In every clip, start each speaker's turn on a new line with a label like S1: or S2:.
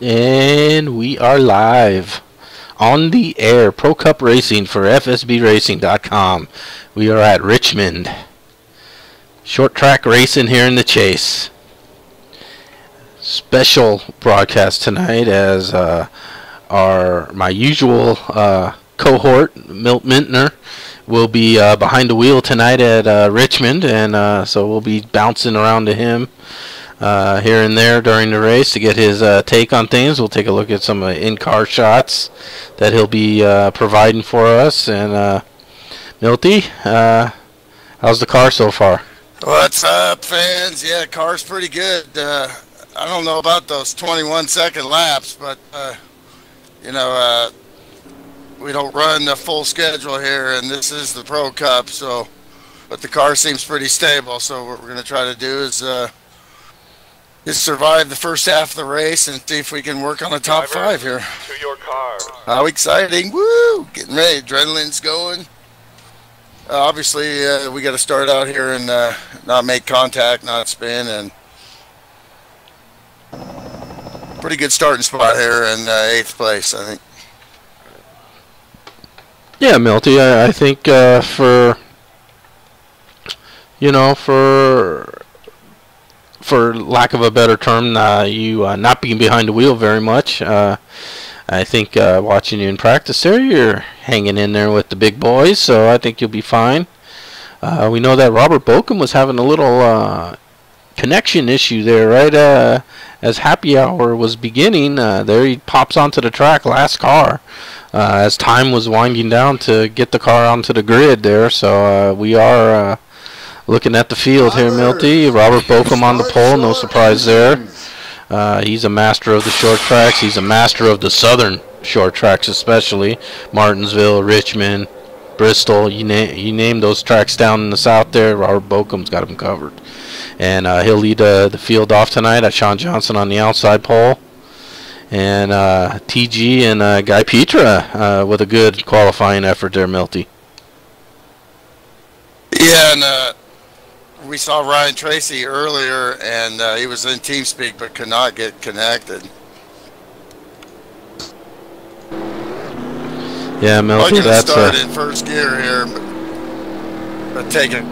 S1: And we are live on the air. Pro Cup Racing for FSBRacing.com. We are at Richmond. Short track racing here in the Chase. Special broadcast tonight as my usual cohort, Milt Mintner, will be behind the wheel tonight at Richmond, and so we'll be bouncing around to him here and there during the race to get his take on things. We'll take a look at some in-car shots that he'll be providing for us. And Milty, how's the car so far?
S2: What's up, fans? Yeah, car's pretty good. I don't know about those 21-second laps, but you know, we don't run the full schedule here, and this is the Pro Cup. So, but the car seems pretty stable. So what we're going to try to do is survive the first half of the race and see if we can work on the top five here.
S3: To your car.
S2: How exciting! Woo! Getting ready. Adrenaline's going. Obviously, we got to start out here and not make contact, not spin, and pretty good starting spot here in 8th place, I think.
S1: Yeah, Milty, I think for lack of a better term, you not being behind the wheel very much. I think watching you in practice there, you're hanging in there with the big boys, so I think you'll be fine. We know that Robert Bokum was having a little connection issue there, right? As happy hour was beginning, there he pops onto the track, last car, as time was winding down to get the car onto the grid there. So we are looking at the field here, Milty. Robert Bokum on the pole, no surprise there. He's a master of the short tracks. He's a master of the southern short tracks, especially Martinsville, Richmond, Bristol. You name those tracks down in the south there, Robert Bokum's got them covered. And he'll lead the field off tonight. Sean Johnson on the outside pole. And TG and Guy Petra with a good qualifying effort there, Milty.
S2: Yeah, and we saw Ryan Tracy earlier, and he was in TeamSpeak but could not get connected.
S1: Yeah, Milty, that's
S2: start in first gear here, but take it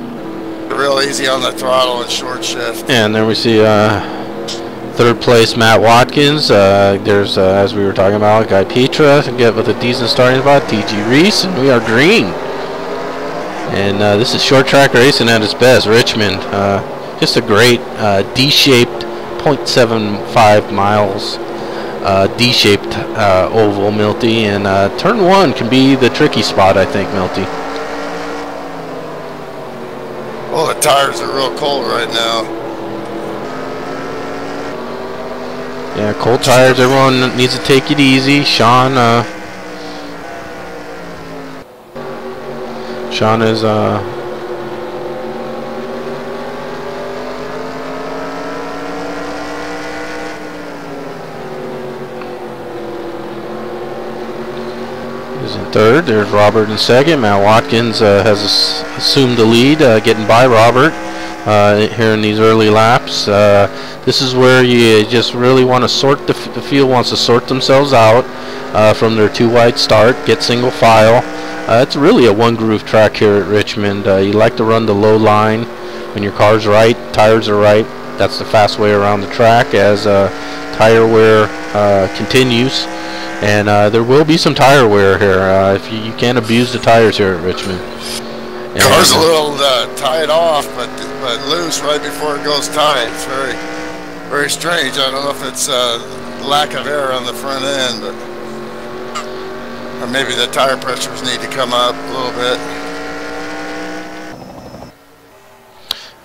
S2: real easy on the throttle and short shift.
S1: And there we see third place Matt Watkins. There's as we were talking about, Guy Petra to get with a decent starting spot. TG Reese, and we are green. And this is short track racing at its best. Richmond, just a great D-shaped 0.75 miles D-shaped oval, Milty. And turn 1 can be the tricky spot, I think, Milty.
S2: Well, the tires are real cold right now.
S1: Yeah, cold tires. Everyone needs to take it easy. Sean is in third. There's Robert in second. Matt Watkins has assumed the lead, getting by Robert here in these early laps. This is where you just really want to sort the field wants to sort themselves out from their 2-wide start, get single file. It's really a one-groove track here at Richmond. You like to run the low line when your car's right, tires are right. That's the fast way around the track as tire wear continues. And there will be some tire wear here. If you can't abuse the tires here at Richmond. And
S2: car's a little tied off, but loose right before it goes tight. It's very, very strange. I don't know if it's lack of air on the front end, or maybe the tire pressures need to come up a little bit.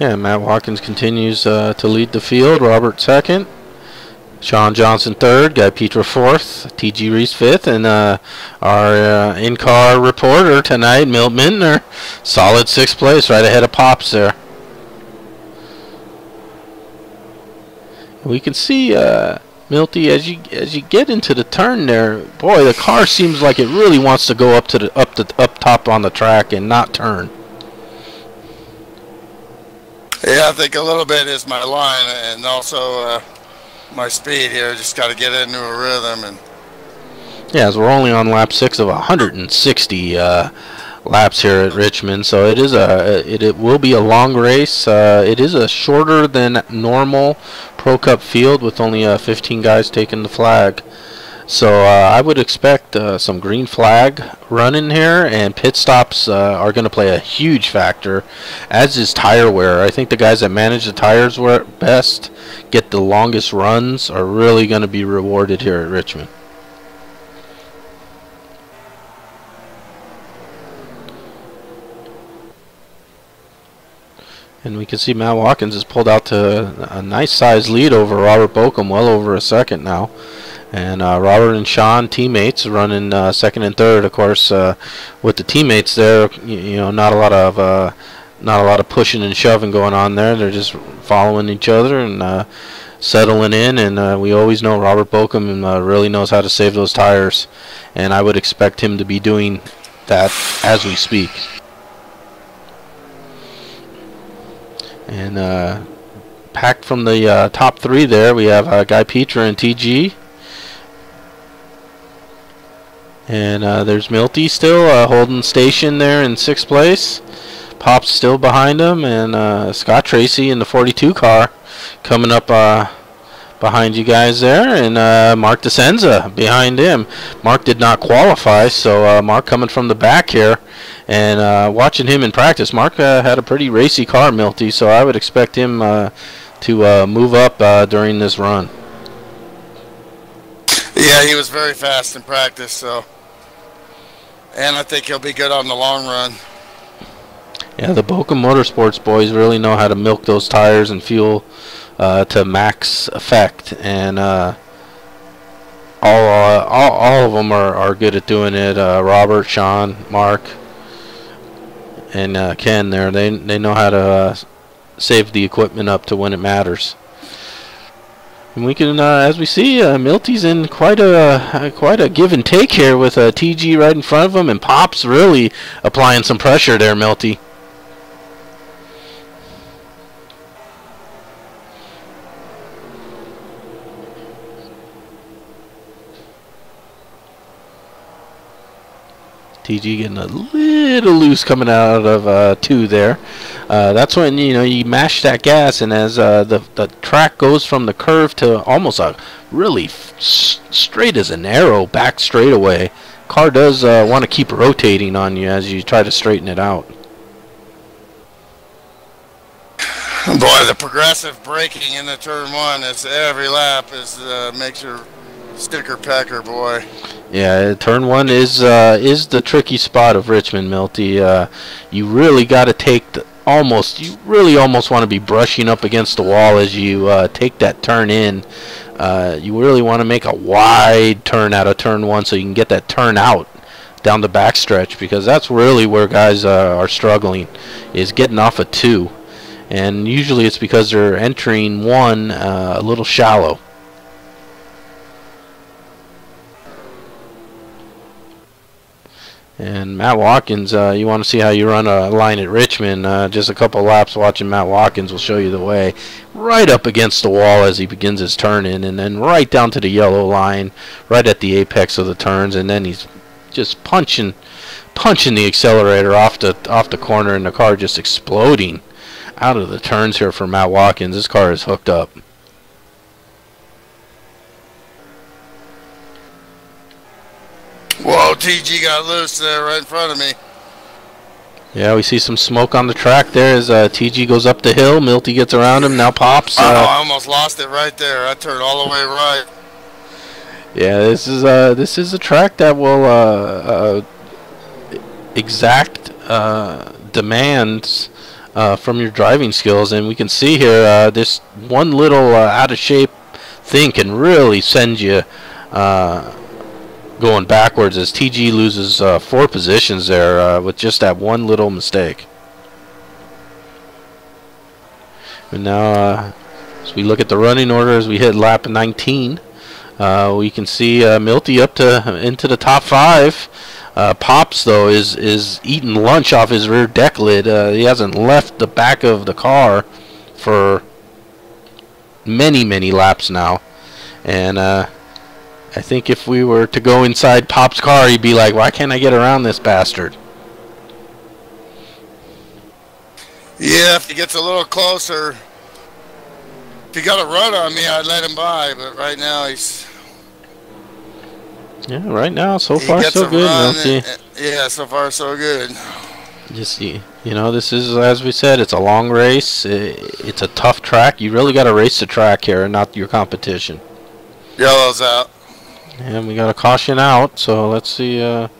S1: Yeah, Matt Watkins continues to lead the field. Robert second. Sean Johnson third. Guy Petra fourth. TG Reese fifth. And our in-car reporter tonight, Milt Mintner, solid 6th place, right ahead of Pops there. We can see Milty, as you get into the turn there, boy, the car seems like it really wants to go up top on the track and not turn.
S2: Yeah, I think a little bit is my line, and also my speed here. Just got to get into a rhythm. And
S1: yeah, as we're only on lap 6 of 160 laps here at Richmond, so it is it will be a long race. It is a shorter than normal Pro Cup field with only 15 guys taking the flag. So I would expect some green flag running here, and pit stops are going to play a huge factor, as is tire wear. I think the guys that manage the tires best, get the longest runs, are really going to be rewarded here at Richmond. And we can see Matt Watkins has pulled out to a nice size lead over Robert Bokum, well over a second now. And Robert and Sean, teammates, running second and third. Of course, with the teammates there, you know, not a lot of pushing and shoving going on there. They're just following each other and settling in. And we always know Robert Bokum really knows how to save those tires, and I would expect him to be doing that as we speak. And packed from the top 3 there, we have Guy Petra and TG. And there's Milty still holding station there in 6th place. Pop's still behind him, and Scott Tracy in the 42 car coming up behind you guys there, and Mark DeSenza behind him. Mark did not qualify, so Mark coming from the back here, and watching him in practice. Mark had a pretty racy car, Milty, so I would expect him to move up during this run.
S2: yeah, he was very fast in practice, so, and I think he'll be good on the long run.
S1: Yeah, the Bokum Motorsports boys really know how to milk those tires and fuel to max effect, and all of them are good at doing it. Robert, Sean, Mark, and Ken there, they know how to save the equipment up to when it matters. And we can, as we see, Milty's in quite a give and take here with TG right in front of him, and Pop's really applying some pressure there, Milty. TG getting a little loose coming out of 2 there. That's when, you know, you mash that gas, and as the track goes from the curve to almost a really straight as an arrow back straightaway, car does want to keep rotating on you as you try to straighten it out.
S2: Boy, the progressive braking in the turn 1 is every lap is makes your sticker pecker, boy.
S1: Yeah, turn 1 is the tricky spot of Richmond, Milty. You really got to take you really almost want to be brushing up against the wall as you take that turn in. You really want to make a wide turn out of turn 1 so you can get that turn out down the backstretch, because that's really where guys are struggling, is getting off of 2. And usually it's because they're entering 1 a little shallow. And Matt Watkins, you want to see how you run a line at Richmond, just a couple laps watching Matt Watkins will show you the way. Right up against the wall as he begins his turn in, and then right down to the yellow line, right at the apex of the turns, and then he's just punching the accelerator off the corner, and the car just exploding out of the turns here for Matt Watkins. This car is hooked up.
S2: Whoa, TG got loose there right in front of me.
S1: Yeah, we see some smoke on the track there as TG goes up the hill. Milty gets around him. Now Pops.
S2: I almost lost it right there. I turned all the way right.
S1: Yeah, this is a track that will exact demands from your driving skills, and we can see here this one little out of shape thing can really send you going backwards, as TG loses 4 positions there with just that one little mistake. And now as we look at the running order as we hit lap 19, we can see Milty up into the top 5. Pops though is eating lunch off his rear deck lid. He hasn't left the back of the car for many laps now. And I think if we were to go inside Pop's car, he'd be like, why can't I get around this bastard?
S2: Yeah, if he gets a little closer, if he got a run on me, I'd let him by. But right now,
S1: yeah, right now, so far so good, Milty.
S2: Yeah, so far so good.
S1: Just, you know, this is, as we said, it's a long race. It's a tough track. You really got to race the track here, not your competition.
S2: Yellow's out.
S1: And we got a caution out, so let's see if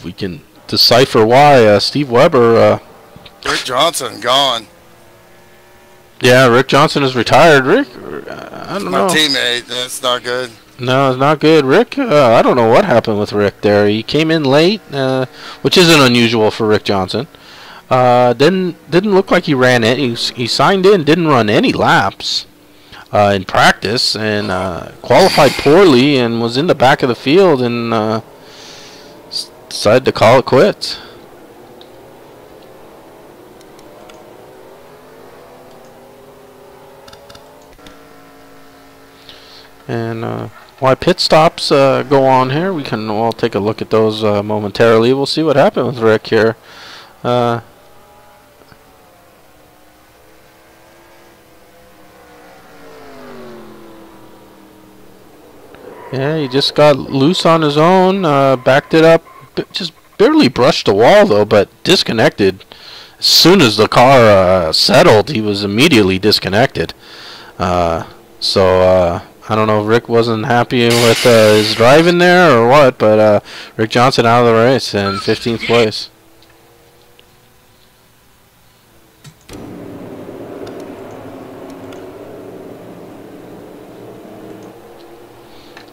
S1: we can decipher why. Steve Weber.
S2: Rick Johnson gone.
S1: Yeah, Rick Johnson is retired. Rick, I don't know.
S2: My teammate. That's not good.
S1: No, it's not good. Rick, I don't know what happened with Rick there. He came in late, which isn't unusual for Rick Johnson. Didn't look like he ran it. He signed in, didn't run any laps in practice, and qualified poorly, and was in the back of the field, and decided to call it quits. And while pit stops go on here, we'll take a look at those momentarily. We'll see what happened with Rick here. Yeah, he just got loose on his own, backed it up, just barely brushed the wall though, but disconnected. As soon as the car settled, he was immediately disconnected. So I don't know if Rick wasn't happy with his driving there or what, but Rick Johnson out of the race in 15th place.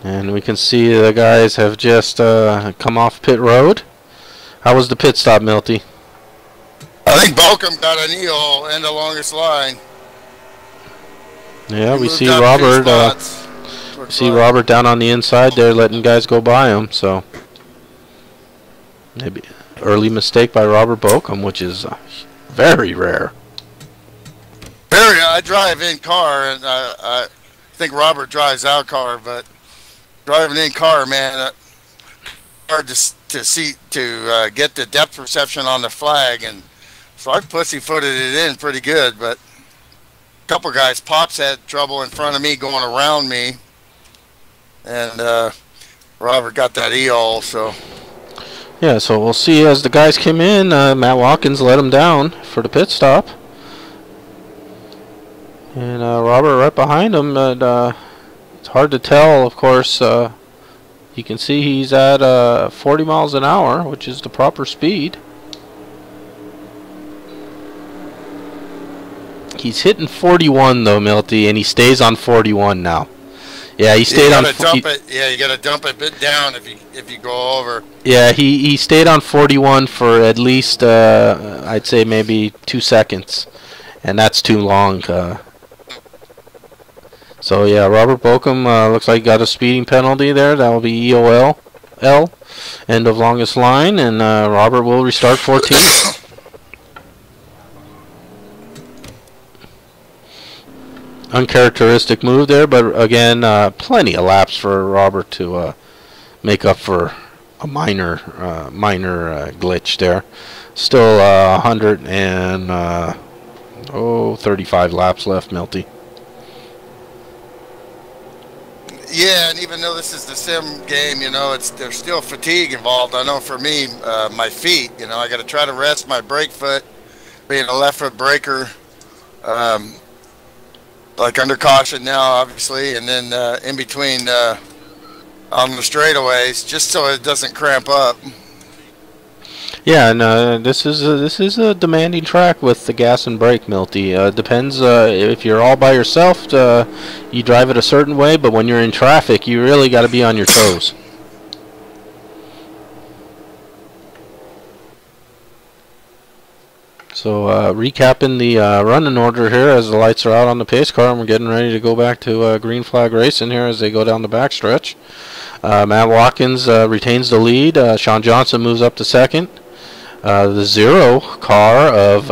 S1: And we can see the guys have just come off pit road. How was the pit stop, Milty?
S2: I think Balcom got an E-hole and the longest line.
S1: Yeah, we see Robert. See Robert down on the inside there, letting guys go by him. So maybe early mistake by Robert Balcom, which is very rare.
S2: Very. I drive in car, and I think Robert drives out car, but driving in car, man, hard to see to get the depth perception on the flag, and so I pussyfooted it in pretty good, but. Couple guys, Pops had trouble in front of me going around me, and Robert got that E-hole. So
S1: yeah, so we'll see as the guys came in. Matt Watkins let him down for the pit stop, and Robert right behind him. And it's hard to tell, of course. You can see he's at 40 miles an hour, which is the proper speed. He's hitting 41 though, Milty, and he stays on 41 now. Yeah, he stayed on.
S2: Yeah, you gotta dump it a bit down if you go over.
S1: Yeah, he stayed on 41 for at least I'd say maybe 2 seconds, and that's too long. So yeah, Robert Balcom looks like he got a speeding penalty there. That will be EOL, end of longest line, and Robert will restart 14th. Uncharacteristic move there, but again, plenty of laps for Robert to make up for a minor glitch there. Still 35 laps left, Milty.
S2: Yeah, and even though this is the sim game, you know, there's still fatigue involved. I know for me, my feet, you know, I got to try to rest my brake foot, being a left foot braker. Like under caution now, obviously, and then in between on the straightaways, just so it doesn't cramp up.
S1: Yeah, and this is a demanding track with the gas and brake, Milty. Depends if you're all by yourself, you drive it a certain way, but when you're in traffic, you really got to be on your toes. So recapping the running order here as the lights are out on the pace car, and we're getting ready to go back to green flag racing here as they go down the backstretch. Matt Watkins retains the lead. Sean Johnson moves up to second. The zero car of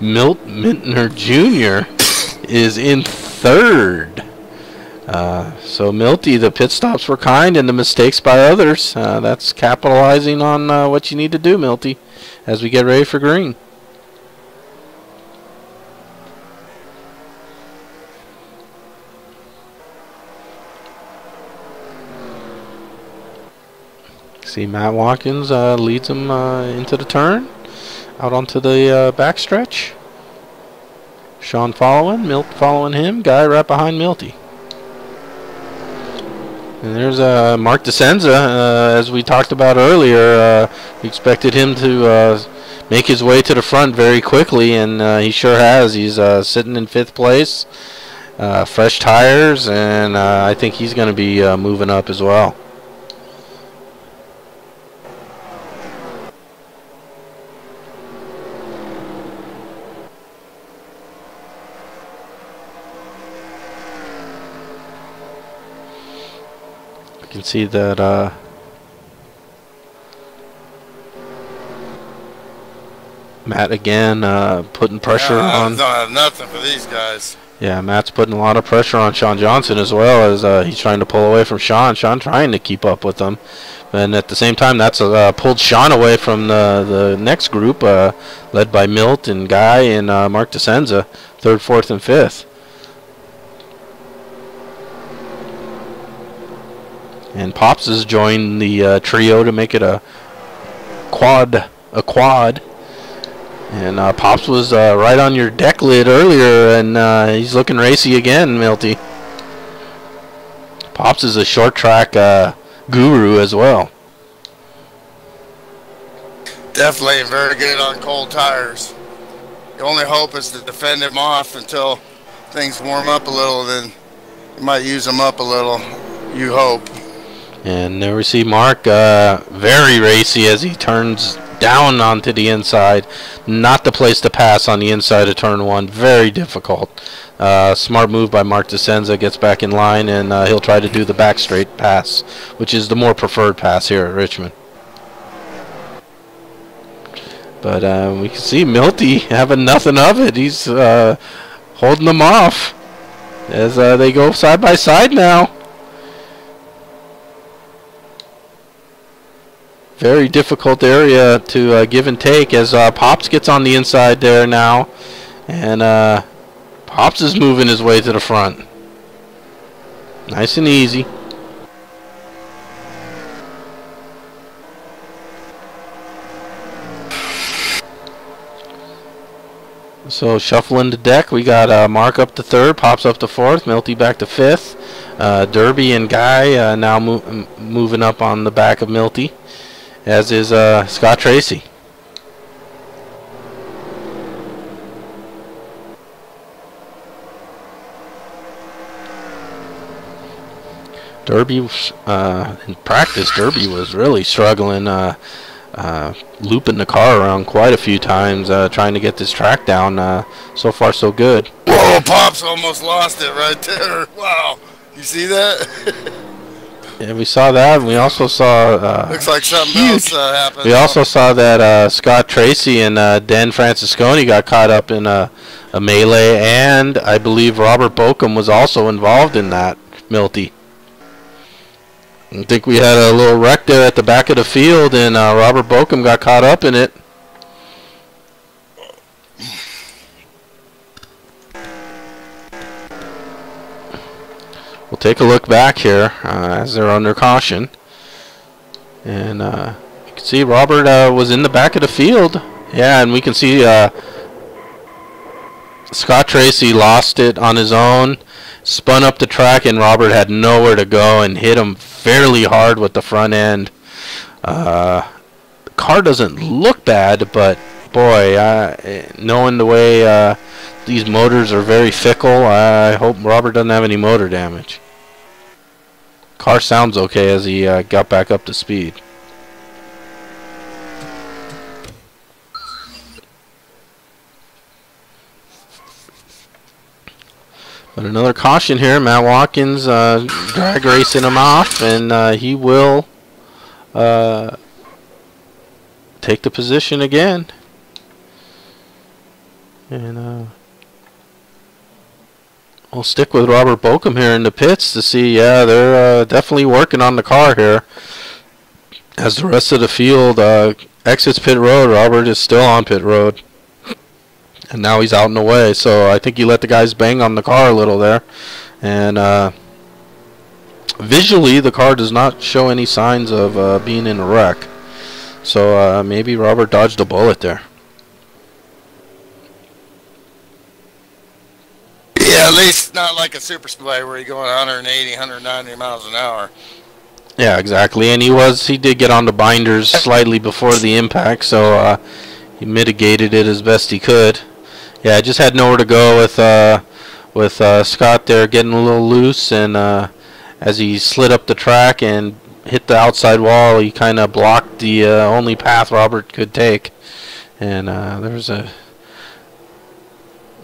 S1: Milt Mintner Jr. is in third. So Milty, the pit stops were kind and the mistakes by others. That's capitalizing on what you need to do, Milty, as we get ready for green. See, Matt Watkins leads him into the turn, out onto the backstretch. Sean following, Milt following him, Guy right behind Milty. And there's Mark DeSenza, as we talked about earlier. We expected him to make his way to the front very quickly, and he sure has. He's sitting in 5th place, fresh tires, and I think he's going to be moving up as well. You can see that Matt again putting pressure on.
S2: Don't have nothing for these guys.
S1: Yeah, Matt's putting a lot of pressure on Sean Johnson as well, as he's trying to pull away from Sean. Sean trying to keep up with them, and at the same time, that's pulled Sean away from the next group, led by Milt and Guy and Mark DeSenza, 3rd, 4th, and 5th. And Pops has joined the trio to make it a quad. And Pops was right on your deck lid earlier, and he's looking racy again, Milty. Pops is a short track guru as well.
S2: Definitely very good on cold tires. The only hope is to defend him off until things warm up a little, then you might use them up a little, you hope.
S1: And there we see Mark very racy as he turns down onto the inside. Not the place to pass on the inside of turn 1. Very difficult. Smart move by Mark DeSenza. Gets back in line, and he'll try to do the back straight pass, which is the more preferred pass here at Richmond. But we can see Milty having nothing of it. He's holding them off as they go side by side now. Very difficult area to give and take as Pops gets on the inside there now. And Pops is moving his way to the front. Nice and easy. So shuffling the deck, we got Mark up to 3rd, Pops up to 4th, Milty back to 5th. Derby and Guy now moving up on the back of Milty, as is Scott Tracy. Derby, in practice, Derby was really struggling, looping the car around quite a few times, trying to get this track down. So far, so good.
S2: Whoa, Pops almost lost it right there. Wow. You see that?
S1: Yeah, we saw that. We also saw
S2: looks like something else happened.
S1: We also saw that Scott Tracy and Dan Francisconi got caught up in a melee, and I believe Robert Bokum was also involved in that, Milty. I think we had a little wreck there at the back of the field, and Robert Bokum got caught up in it. We'll take a look back here as they're under caution. And you can see Robert was in the back of the field. Yeah, and we can see Scott Tracy lost it on his own, spun up the track, and Robert had nowhere to go and hit him fairly hard with the front end. The car doesn't look bad, but boy, knowing the way these motors are very fickle, I hope Robert doesn't have any motor damage. Car sounds okay as he got back up to speed. But another caution here. Matt Watkins drag racing him off, and he will take the position again. And We'll stick with Robert Bokum here in the pits to see. Yeah, they're definitely working on the car here. As the rest of the field exits pit road, Robert is still on pit road. And now he's out in the way. So I think he let the guys bang on the car a little there. And visually, the car does not show any signs of being in a wreck. So maybe Robert dodged a bullet there.
S2: Yeah, at least not like a super speedway where you're going 180, 190 miles an hour.
S1: Yeah, exactly. And he did get on the binders slightly before the impact, so he mitigated it as best he could. Yeah, just had nowhere to go with Scott there getting a little loose, and as he slid up the track and hit the outside wall, he kind of blocked the only path Robert could take. And there was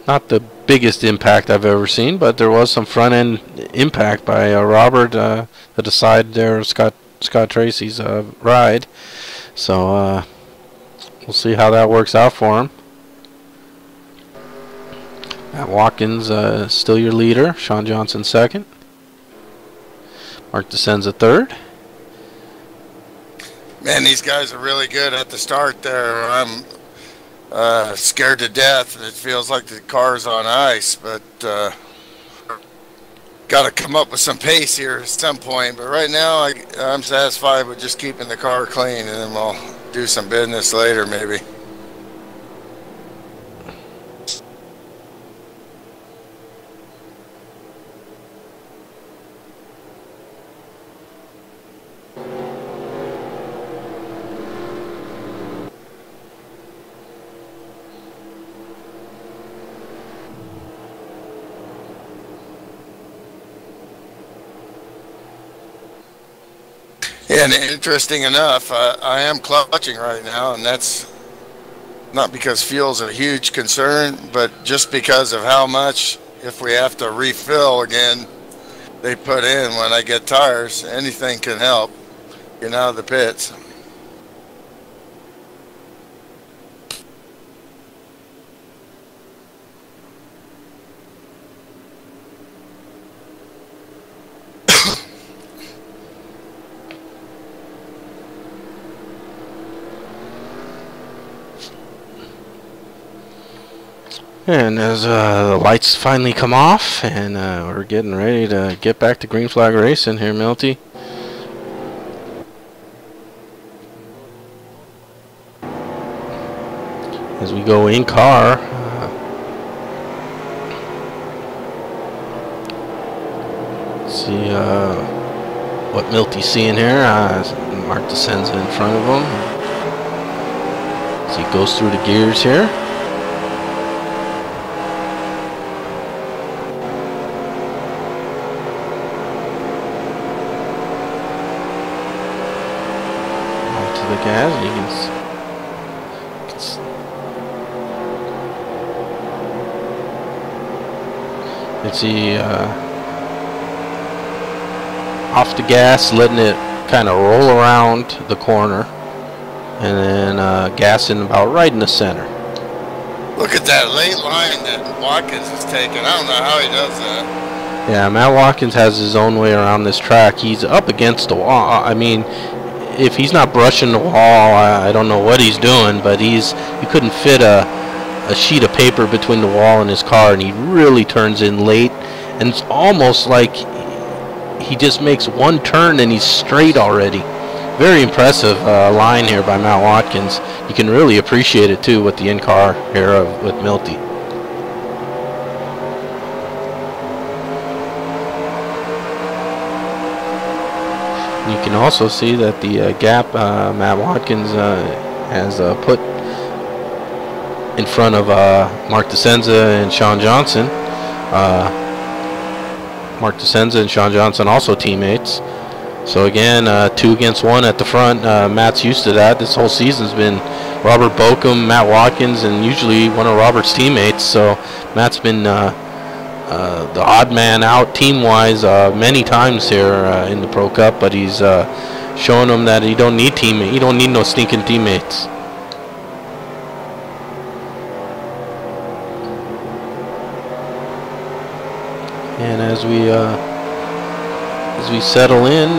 S1: not the biggest impact I've ever seen, but there was some front end impact by Robert to the side there of Scott Tracy's ride. So we'll see how that works out for him. Matt Watkins still your leader. Sean Johnson second. Mark DeSenza third.
S2: Man, these guys are really good at the start there. I'm scared to death. It feels like the car's on ice, but got to come up with some pace here at some point. But right now, I'm satisfied with just keeping the car clean, and then we'll do some business later, maybe. And interesting enough, I am clutching right now, and that's not because fuel's a huge concern, but just because of how much, if we have to refill again, they put in when I get tires. Anything can help get out of the pits.
S1: And as the lights finally come off, and we're getting ready to get back to green flag racing here, Milty. As we go in car, see what Milty's seeing here. Mark DeSenza in front of him as he goes through the gears here. Gas, you can see off the gas, letting it kind of roll around the corner, and then gassing about right in the center.
S2: Look at that late line that Watkins is taking. I don't know how he does that.
S1: Yeah, Matt Watkins has his own way around this track. He's up against the wall. I mean, if he's not brushing the wall, I don't know what he's doing, but you couldn't fit a sheet of paper between the wall and his car, and he really turns in late, and it's almost like he just makes one turn and he's straight already. Very impressive line here by Matt Watkins. You can really appreciate it too with the in-car here with Milty. You can also see that the gap Matt Watkins has put in front of Mark DeSenza and Sean Johnson. Mark DeSenza and Sean Johnson also teammates. So again, 2 against 1 at the front. Matt's used to that. This whole season's been Robert Bokum, Matt Watkins, and usually one of Robert's teammates. So Matt's been the odd man out team-wise many times here in the Pro Cup, but he's showing them that he don't need no stinking teammates. as we settle in,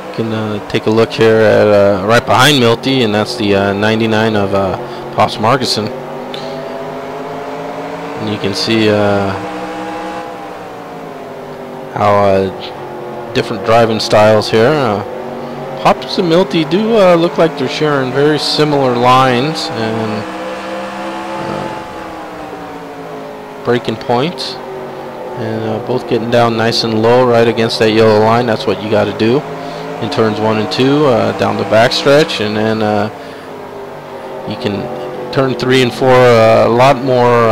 S1: you can take a look here at right behind Milty, and that's the 99 of Pops Markison. And you can see how different driving styles here. Pops and Milty do look like they're sharing very similar lines and braking points, and both getting down nice and low right against that yellow line. That's what you got to do in turns 1 and 2, down the backstretch, and then you can turn 3 and 4 a lot more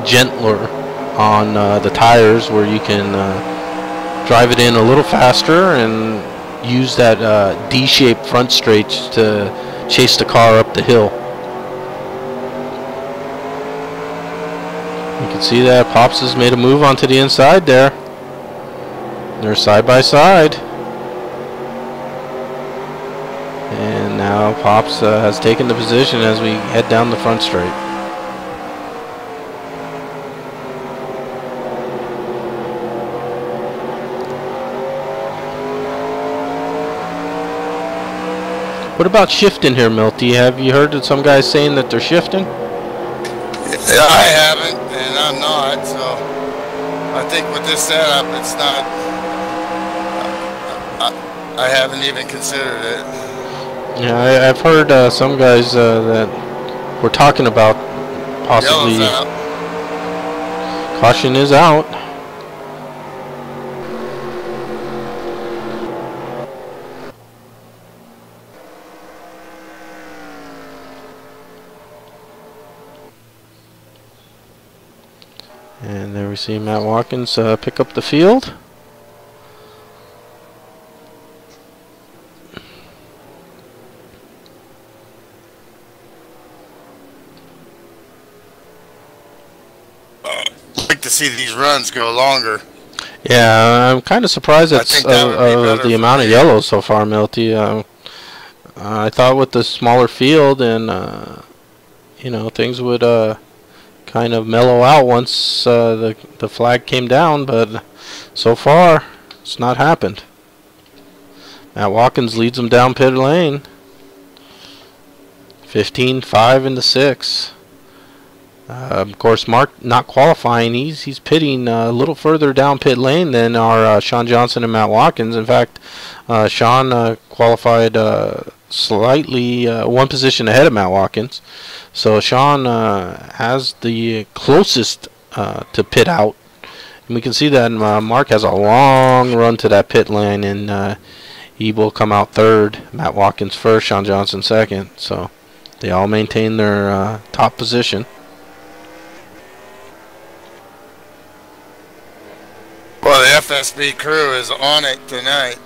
S1: gentler on the tires, where you can drive it in a little faster and use that D-shaped front straight to chase the car up the hill. You can see that Pops has made a move onto the inside there. They're side by side. And now Pops has taken the position as we head down the front straight. What about shifting here, Milty? Have you heard of some guys saying that they're shifting?
S2: Yeah, I haven't, and I'm not, so I think with this setup, it's not, I haven't even considered it.
S1: Yeah, I've heard some guys that were talking about possibly.
S2: Yellow's out.
S1: Caution is out. And there we see Matt Watkins pick up the field.
S2: I'd like to see these runs go longer.
S1: Yeah, I'm kind of surprised at the amount of yellows so far, Milty. I thought with the smaller field and you know, things would kind of mellow out once the flag came down, but so far it's not happened. Matt Watkins leads them down pit lane. 15-5 in the 6. Of course, Mark not qualifying. He's pitting a little further down pit lane than our Sean Johnson and Matt Watkins. In fact, Sean qualified slightly one position ahead of Matt Watkins. So Sean has the closest to pit out. And we can see that Mark has a long run to that pit lane, and he will come out third. Matt Watkins first, Sean Johnson second. So they all maintain their top position.
S2: Well, the FSB crew is on it tonight.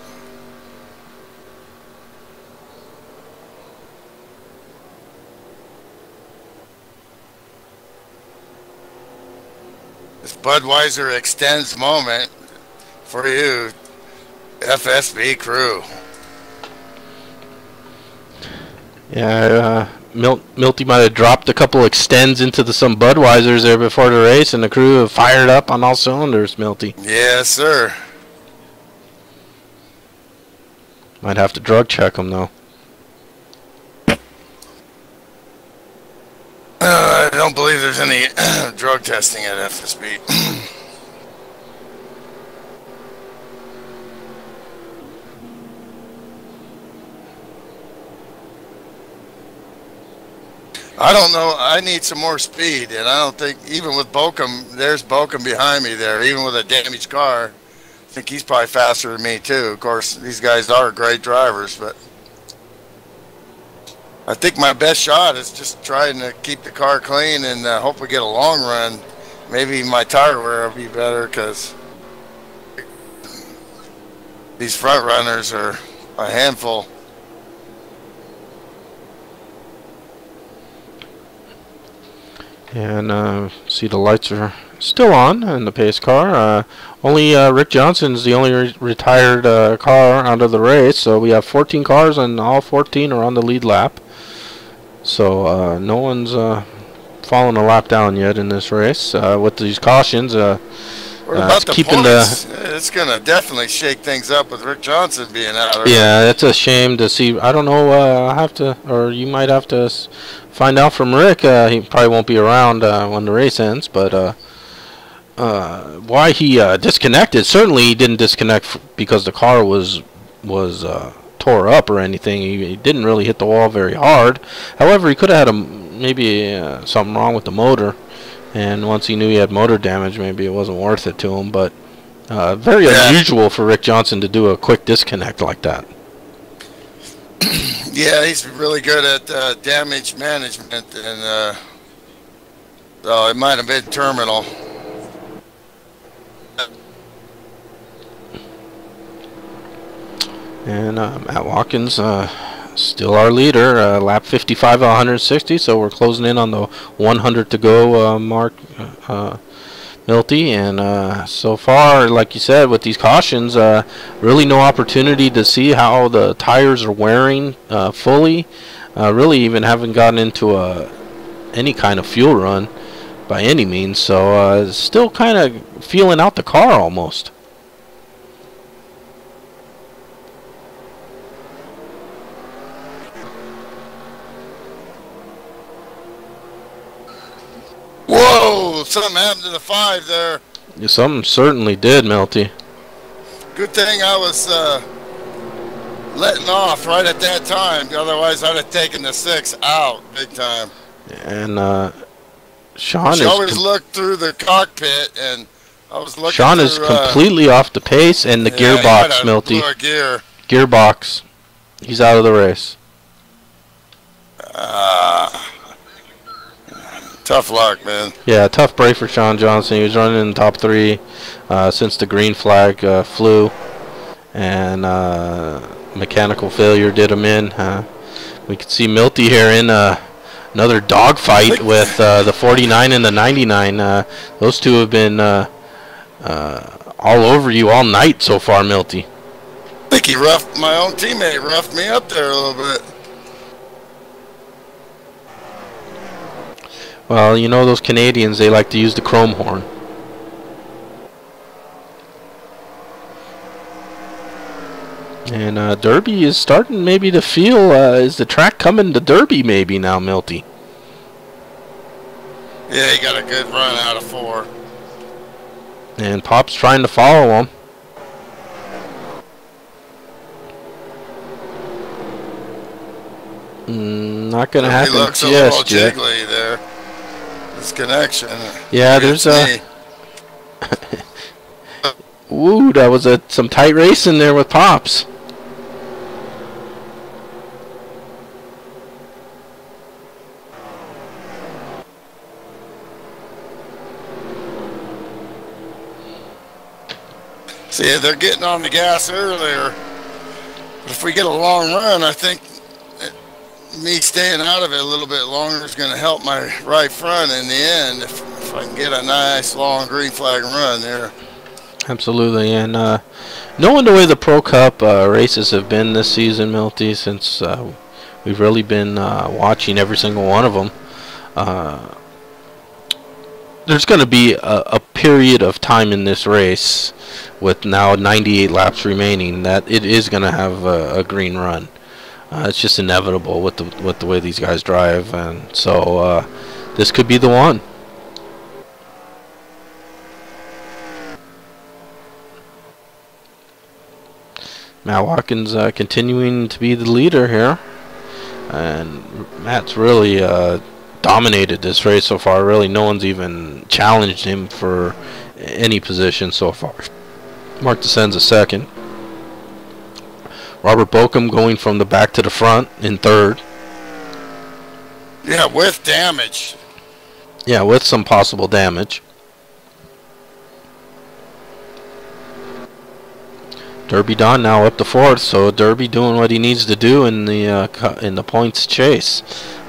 S2: This Budweiser extends moment for you, FSB crew.
S1: Yeah, Milty might have dropped a couple extends into some Budweisers there before the race, and the crew have fired up on all cylinders, Milty.
S2: Yes, sir.
S1: Might have to drug check them, though.
S2: I don't believe there's any drug testing at FSB. I don't know. I need some more speed, and I don't think, even with Bochum, there's Bochum behind me there, even with a damaged car. I think he's probably faster than me, too. Of course, these guys are great drivers, but I think my best shot is just trying to keep the car clean and hope we get a long run. Maybe my tire wear will be better, because these front runners are a handful.
S1: And see, the lights are still on in the pace car. Only Rick Johnson's the only retired car out of the race. So we have 14 cars, and all 14 are on the lead lap. So no one's fallen a lap down yet in this race. With these cautions,
S2: Well, What about the
S1: keeping
S2: points? It's going to definitely shake things up with Rick Johnson being out.
S1: Yeah, it's a shame to see. I don't know. I have to, or you might have to find out from Rick. He probably won't be around when the race ends, but why he disconnected? Certainly, he didn't disconnect because the car was tore up or anything. He didn't really hit the wall very hard. However, he could have had maybe something wrong with the motor, and once he knew he had motor damage, maybe it wasn't worth it to him. But very unusual for Rick Johnson to do a quick disconnect like that.
S2: Yeah, he's really good at damage management, and so it might have been terminal.
S1: And Matt Watkins, still our leader, lap 55 160, so we're closing in on the 100 to go mark, Milty. And so far, like you said, with these cautions, really no opportunity to see how the tires are wearing fully. Really even haven't gotten into any kind of fuel run by any means, so still kind of feeling out the car almost.
S2: Whoa, something happened to the 5 there.
S1: Yeah, something certainly did, Milty.
S2: Good thing I was letting off right at that time. Otherwise, I'd have taken the 6 out big time.
S1: And Sean
S2: she always looked through the cockpit, and I was looking
S1: Sean is completely off the pace, and the gearbox, Milty. Gearbox. He's out of the race.
S2: Tough luck, man.
S1: Yeah, tough break for Sean Johnson. He was running in the top 3 since the green flag flew, and mechanical failure did him in. We could see Milty here in another dogfight with the 49 and the 99. Those two have been all over you all night so far, Milty.
S2: I think he roughed my own teammate, roughed me up there a little bit.
S1: Well, you know those Canadians, they like to use the chrome horn. And Derby is starting maybe to feel, is the track coming to Derby maybe now, Milty?
S2: Yeah, he got a good run out of 4.
S1: And Pop's trying to follow him. Not going to happen
S2: just yet. He looks a little jiggly there. This connection.
S1: Yeah, there's Ooh, that was some tight racing there with Pops.
S2: See, they're getting on the gas earlier. But if we get a long run, I think me staying out of it a little bit longer is going to help my right front in the end if I can get a nice long green flag run there.
S1: Absolutely. And knowing the way the Pro Cup races have been this season, Milty, since we've really been watching every single one of them, there's going to be a period of time in this race with now 98 laps remaining that it is going to have a green run. It's just inevitable with the way these guys drive, and so this could be the one. Matt Watkins continuing to be the leader here, and Matt's really dominated this race so far. Really, no one's even challenged him for any position so far. Mark DeSenza second. Robert Bokum going from the back to the front in 3rd.
S2: Yeah, with damage.
S1: Yeah, with some possible damage. Derby Don now up to 4th, so Derby doing what he needs to do in the points chase.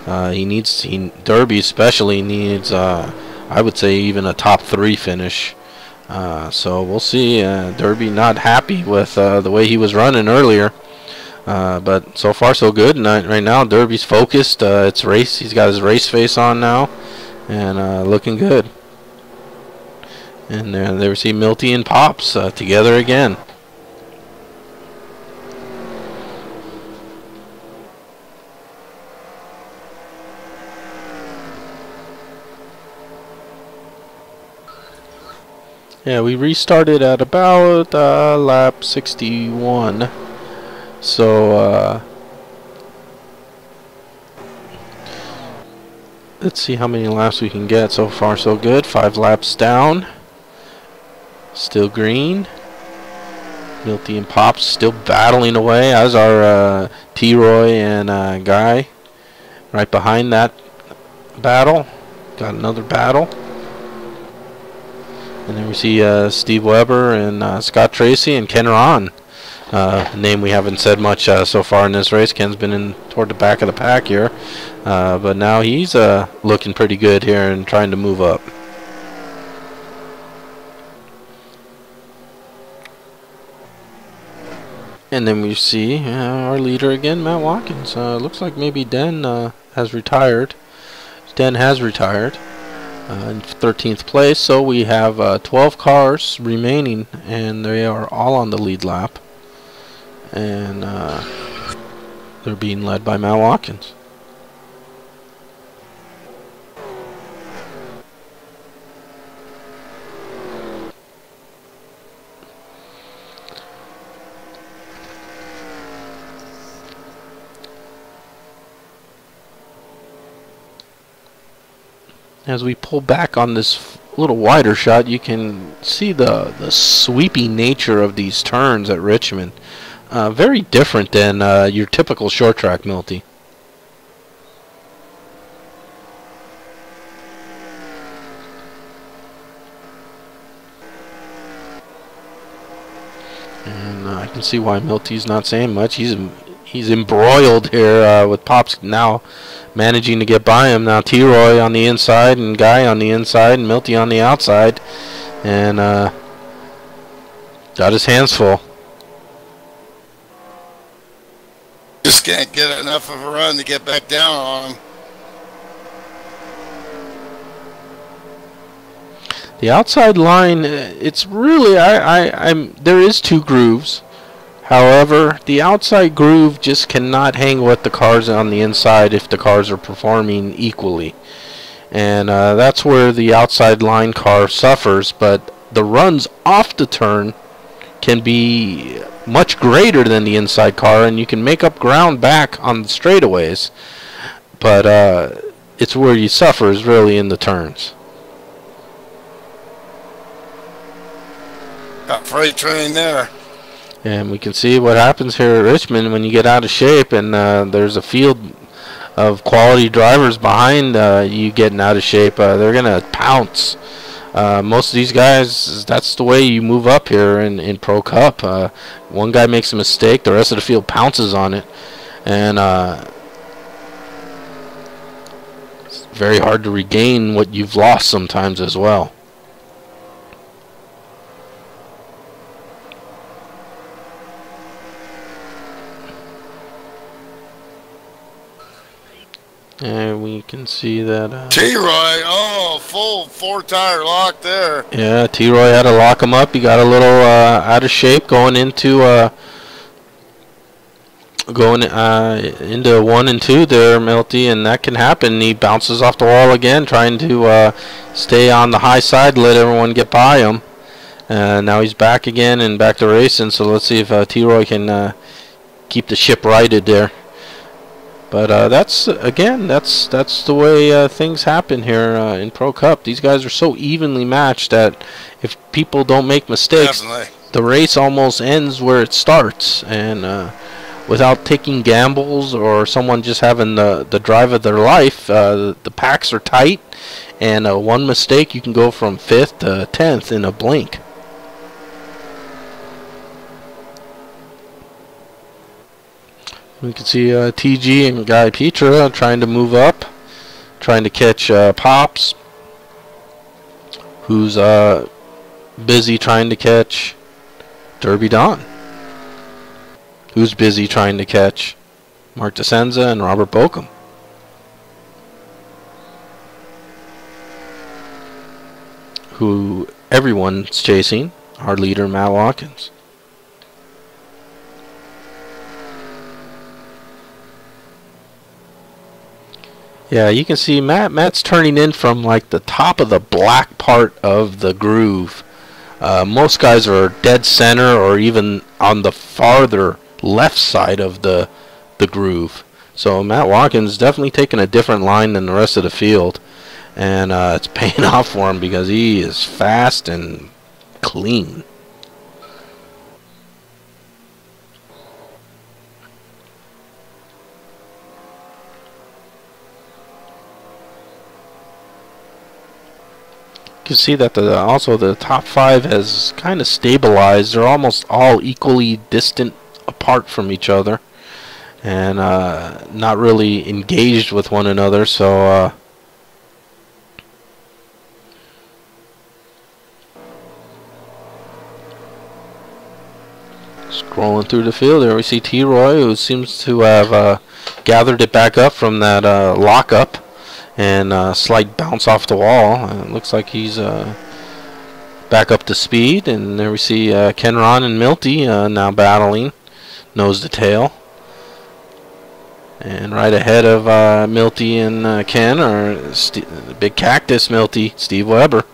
S1: Derby especially needs, I would say, even a top 3 finish. So we'll see. Derby not happy with the way he was running earlier. But so far so good. And right now Derby's focused. It's race. He's got his race face on now, and looking good. And there we see Milty and Pops together again. Yeah, we restarted at about lap 61. So let's see how many laps we can get. So far so good. 5 laps down. Still green. Milty and Pops still battling away, as are T-Roy and Guy. Right behind that battle. Got another battle. And then we see Steve Weber and Scott Tracy and Ken Ron. A name we haven't said much so far in this race. Ken's been in toward the back of the pack here. But now he's looking pretty good here and trying to move up. And then we see our leader again, Matt Watkins. Looks like maybe Den has retired. Den has retired. In 13th place, so we have 12 cars remaining, and they are all on the lead lap, and they're being led by Matt Watkins. As we pull back on this little wider shot, you can see the sweeping nature of these turns at Richmond. Very different than your typical short track Milty. And I can see why Milty's not saying much. He's embroiled here with Pops now managing to get by him. Now T-Roy on the inside and Guy on the inside and Milty on the outside, and got his hands full.
S2: Just can't get enough of a run to get back down on him.
S1: The outside line, it's really there is 2 grooves. However, the outside groove just cannot hang with the cars on the inside if the cars are performing equally. And that's where the outside line car suffers, but the runs off the turn can be much greater than the inside car, and you can make up ground back on the straightaways. But it's where you suffer is really in the turns.
S2: Got freight train there.
S1: And we can see what happens here at Richmond when you get out of shape, and there's a field of quality drivers behind you getting out of shape. They're going to pounce. Most of these guys, that's the way you move up here in Pro Cup. One guy makes a mistake, the rest of the field pounces on it. And it's very hard to regain what you've lost sometimes as well. And we can see that
S2: T-Roy, full 4-tire lock there.
S1: Yeah, T-Roy had to lock him up. He got a little out of shape going into 1 and 2 there, Milty, and that can happen. He bounces off the wall again, trying to stay on the high side, let everyone get by him. Now he's back again and back to racing. So let's see if T-Roy can keep the ship righted there. But that's the way things happen here in Pro Cup. These guys are so evenly matched that if people don't make mistakes, the race almost ends where it starts. And without taking gambles or someone just having the drive of their life, the packs are tight. And one mistake, you can go from 5th to 10th in a blink. We can see TG and Guy Petra trying to move up, trying to catch Pops, who's busy trying to catch Derby Don, who's busy trying to catch Mark DeSenza and Robert Bokum. Who everyone's chasing, our leader, Matt Watkins. Yeah, you can see Matt's turning in from like the top of the black part of the groove. Most guys are dead center or even on the farther left side of the groove. So Matt Watkins definitely taking a different line than the rest of the field, and it's paying off for him because he is fast and clean. You can see that also the top 5 has kind of stabilized. They're almost all equally distant apart from each other, and not really engaged with one another. So scrolling through the field, there we see T. Roy, who seems to have gathered it back up from that lockup and slight bounce off the wall. It looks like he's back up to speed. And there we see Ken Ron and Milty now battling nose to tail. And right ahead of Milty and Ken are the big cactus Milty, Steve Weber.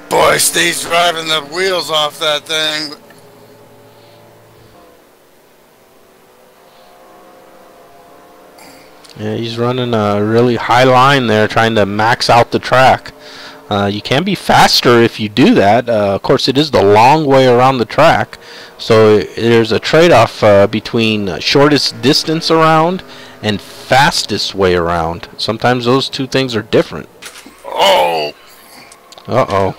S2: Boy, Steve's driving the wheels off that thing.
S1: Yeah, he's running a really high line there, trying to max out the track. You can be faster if you do that. Of course, it is the long way around the track, so there's a trade-off between shortest distance around and fastest way around. Sometimes those two things are different.
S2: Oh!
S1: Uh-oh.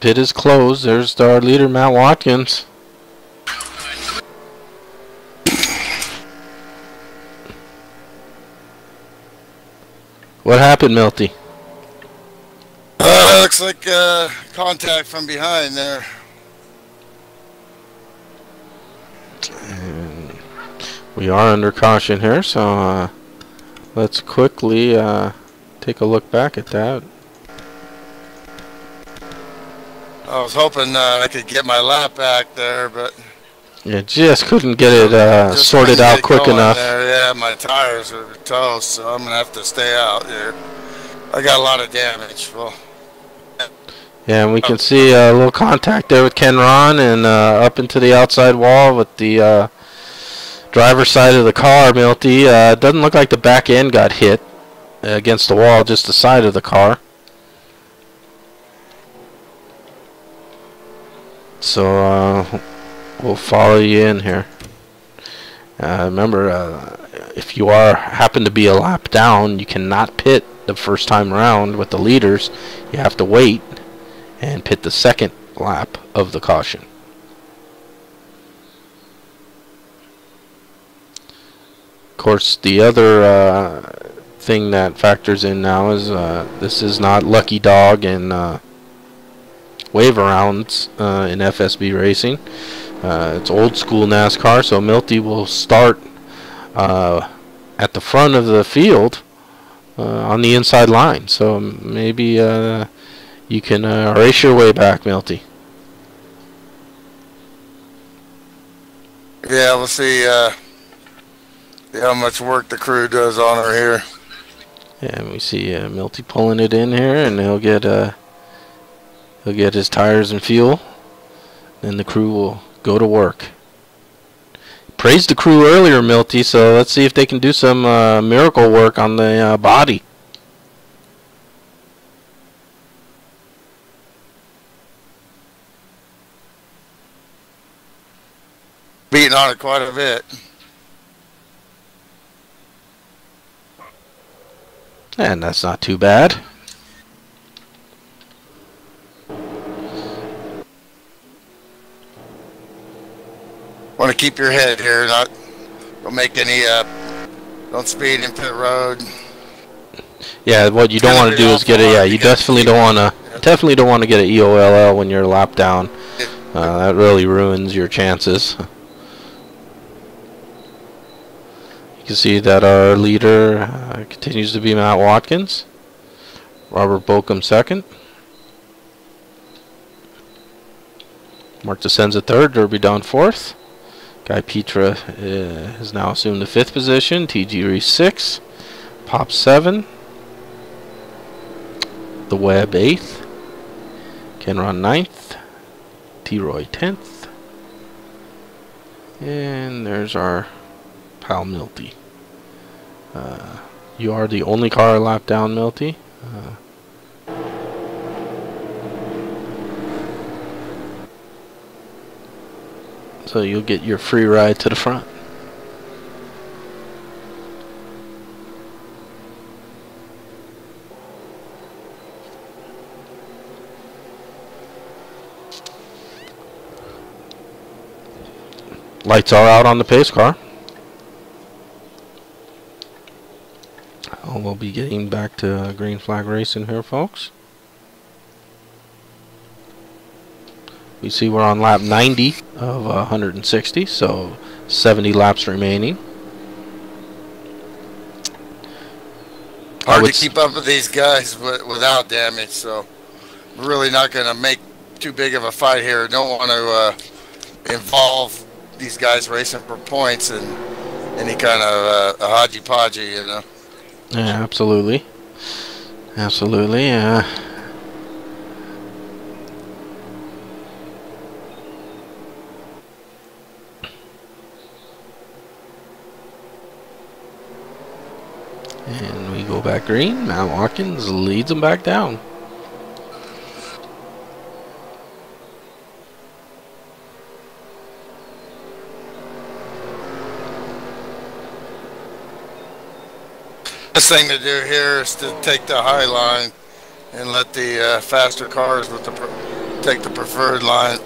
S1: Pit is closed. There's our leader, Matt Watkins. What happened, Milty?
S2: Looks like contact from behind there.
S1: And we are under caution here, so let's quickly take a look back at that.
S2: I was hoping I could get my lap back there, but
S1: Yeah, just couldn't get it sorted out quick enough.
S2: There. Yeah, my tires are toast, so I'm gonna have to stay out here. I got a lot of damage. Well,
S1: yeah, and we can see a little contact there with Ken Ron, and up into the outside wall with the driver's side of the car, Milty. Doesn't look like the back end got hit against the wall, just the side of the car. So we'll follow you in here. Remember, if you happen to be a lap down, you cannot pit the first time around with the leaders. You have to wait and pit the second lap of the caution. Of course, the other thing that factors in now is this is not Lucky Dog and wave arounds in FSB racing. It's old school NASCAR, so Milty will start at the front of the field on the inside line. So maybe you can race your way back, Milty.
S2: yeah, we'll see how much work the crew does on her here.
S1: Yeah, and we see Milty pulling it in here, and he'll get his tires and fuel. Then the crew will go to work. Praised the crew earlier, Milty, so let's see if they can do some miracle work on the body.
S2: Beating on it quite a bit.
S1: And that's not too bad.
S2: keep your head here. Don't make any don't speed in pit road.
S1: Yeah, what you don't want to do is get a. Yeah, you definitely don't want to get an EOLL when you're a lap down. That really ruins your chances. You can see that our leader continues to be Matt Watkins. Robert Bokum second. Mark DeSenza third. Derby Don fourth. Guy Petra has now assumed the fifth position. T.G. Reese sixth. Pop seven. The Webb eighth. Kenron ninth. T-Roy 10th. And there's our pal Milty. You are the only car lap down, Milty. So you'll get your free ride to the front. Lights are out on the pace car. We'll be getting back to green flag racing here, folks. We see we're on lap 90 of 160, so 70 laps remaining.
S2: Hard to keep up with these guys without damage, so we're really not going to make too big of a fight here. Don't want to involve these guys racing for points and any kind of a hodgy-podgy, you know.
S1: Yeah, absolutely. Absolutely, yeah. And we go back green. Matt Watkins leads them back down.
S2: Best thing to do here is to take the high line and let the faster cars with take the preferred line.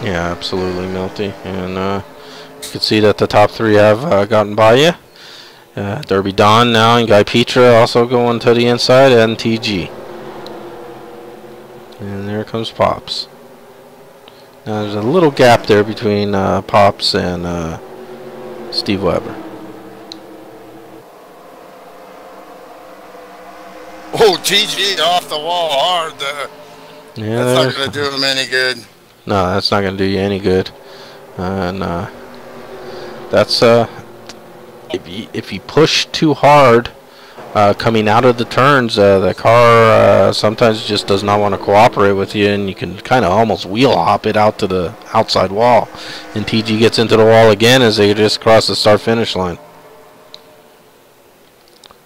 S1: Yeah, absolutely, Milty. And you can see that the top three have gotten by you. Derby Don now and Guy Petra also going to the inside, and TG. And there comes Pops. Now there's a little gap there between Pops and Steve Weber.
S2: Oh, TG off the wall hard there.
S1: Yeah,
S2: that's not going to do him any good.
S1: No, that's not going to do you any good. And that's if you push too hard coming out of the turns, the car sometimes just does not want to cooperate with you, and you can kind of almost wheel hop it out to the outside wall. And TG gets into the wall again as they just cross the start-finish line.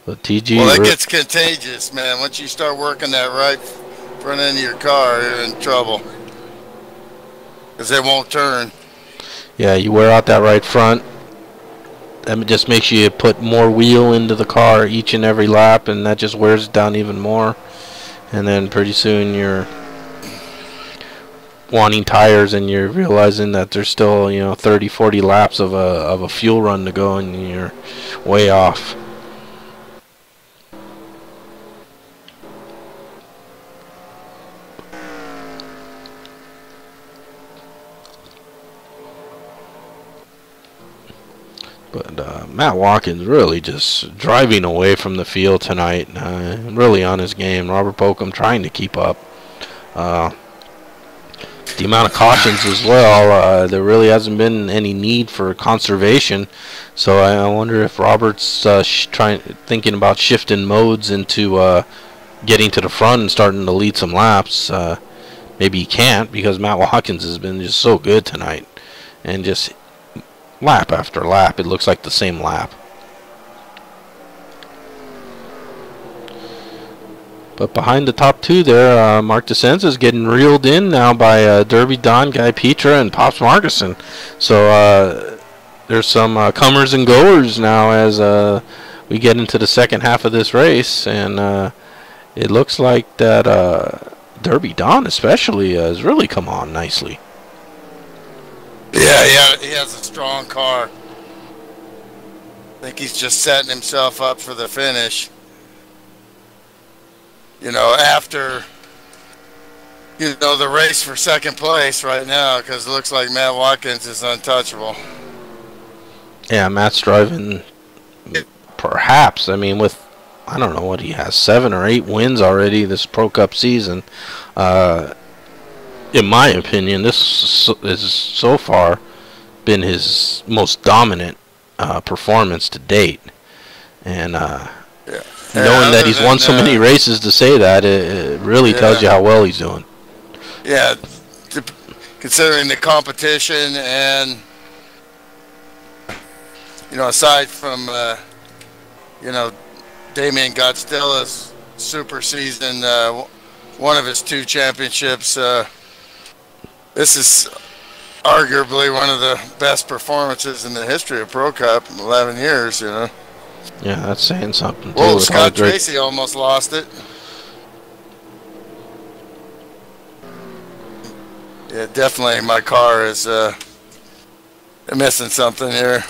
S1: But TG,
S2: well, that gets contagious, man. Once you start working that right front end of your car, you're in trouble because it won't turn.
S1: Yeah, you wear out that right front. That just makes you put more wheel into the car each and every lap, and that just wears it down even more. And then pretty soon you're wanting tires, and you're realizing that there's still 30, 40 laps of a fuel run to go, and you're way off. But Matt Watkins really just driving away from the field tonight, really on his game. Robert Bokum trying to keep up. The amount of cautions as well, there really hasn't been any need for conservation. So I wonder if Robert's thinking about shifting modes into getting to the front and starting to lead some laps. Maybe he can't, because Matt Watkins has been just so good tonight. And just lap after lap, it looks like the same lap. But behind the top two there, Mark DeSenza is getting reeled in now by Derby Don, Guy Petra, and Pops Markuson. So there's some comers and goers now as we get into the second half of this race, and it looks like that Derby Don especially has really come on nicely.
S2: Yeah, he has a strong car. I think he's just setting himself up for the finish. You know, after, you know, the race for second place right now, because it looks like Matt Watkins is untouchable.
S1: Yeah, Matt's driving, perhaps, I mean, with, I don't know what he has, 7 or 8 wins already this Pro Cup season. In my opinion, this is so far been his most dominant performance to date. And knowing that he's won so many races, to say that, it really tells you how well he's doing.
S2: Yeah, considering the competition and, you know, aside from, you know, Damien Gottstella's super season, one of his 2 championships, this is arguably one of the best performances in the history of Pro Cup in 11 years, you know.
S1: Yeah, that's saying something.
S2: Whoa, Scott Tracy almost lost it. Yeah, definitely my car is missing something here.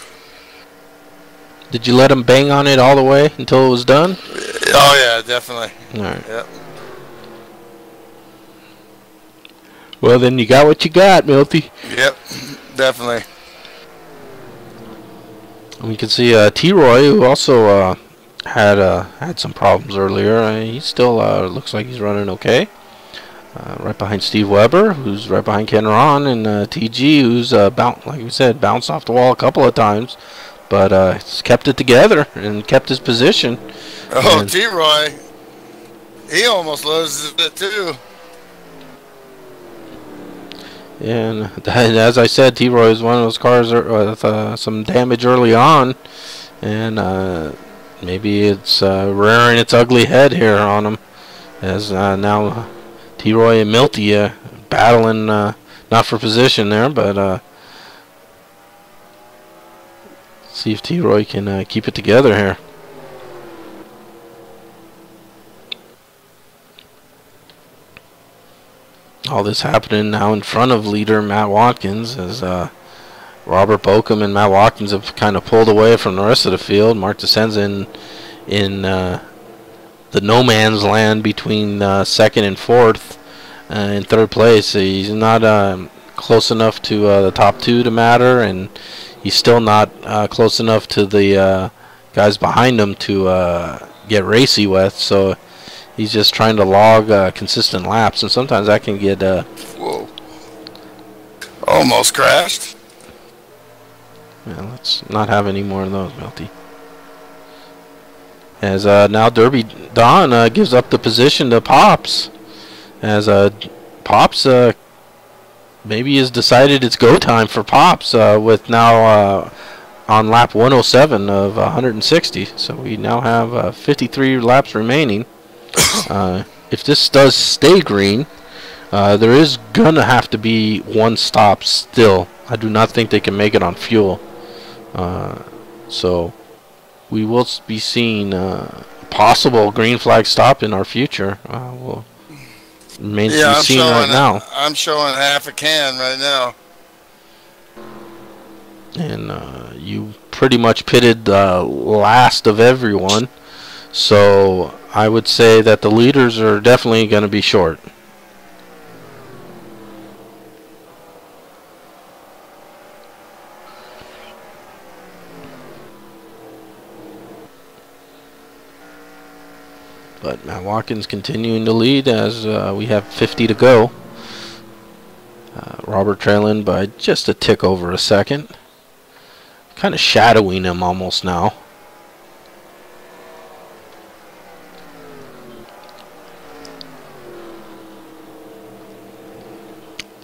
S1: Did you let him bang on it all the way until it was done?
S2: Oh, yeah, definitely.
S1: All right.
S2: Yep.
S1: Well, then you got what you got, Milty.
S2: Yep, definitely.
S1: We can see T-Roy, who also had some problems earlier. He still looks like he's running okay. Right behind Steve Weber, who's right behind Ken Ron, and TG, who's like we said, bounced off the wall a couple of times, but he's kept it together and kept his position.
S2: Oh, T-Roy, he almost loses it too.
S1: And as I said, T-Roy is one of those cars with some damage early on, and maybe it's rearing its ugly head here on him, as now T-Roy and Milty battling not for position there, but see if T-Roy can keep it together here. All this happening now in front of leader Matt Watkins, as Robert Bokum and Matt Watkins have kind of pulled away from the rest of the field. Mark Descenza in the no man's land between second and fourth. In third place, he's not close enough to the top 2 to matter, and he's still not close enough to the guys behind him to get racy with. So he's just trying to log consistent laps, and sometimes that can get
S2: whoa, almost crashed.
S1: Yeah, let's not have any more of those, Milty. As now Derby Don gives up the position to Pops, as Pops maybe has decided it's go time for Pops, with now on lap 107 of 160. So we now have 53 laps remaining. If this does stay green, there is gonna have to be one stop still. I do not think they can make it on fuel. So we will be seeing possible green flag stop in our future. We'll remains to be seen right now.
S2: I'm showing half a can right now.
S1: And you pretty much pitted the last of everyone. So I would say that the leaders are definitely going to be short. But Matt Watkins continuing to lead as we have 50 to go. Robert trailing by just a tick over a second. Kind of shadowing him almost now.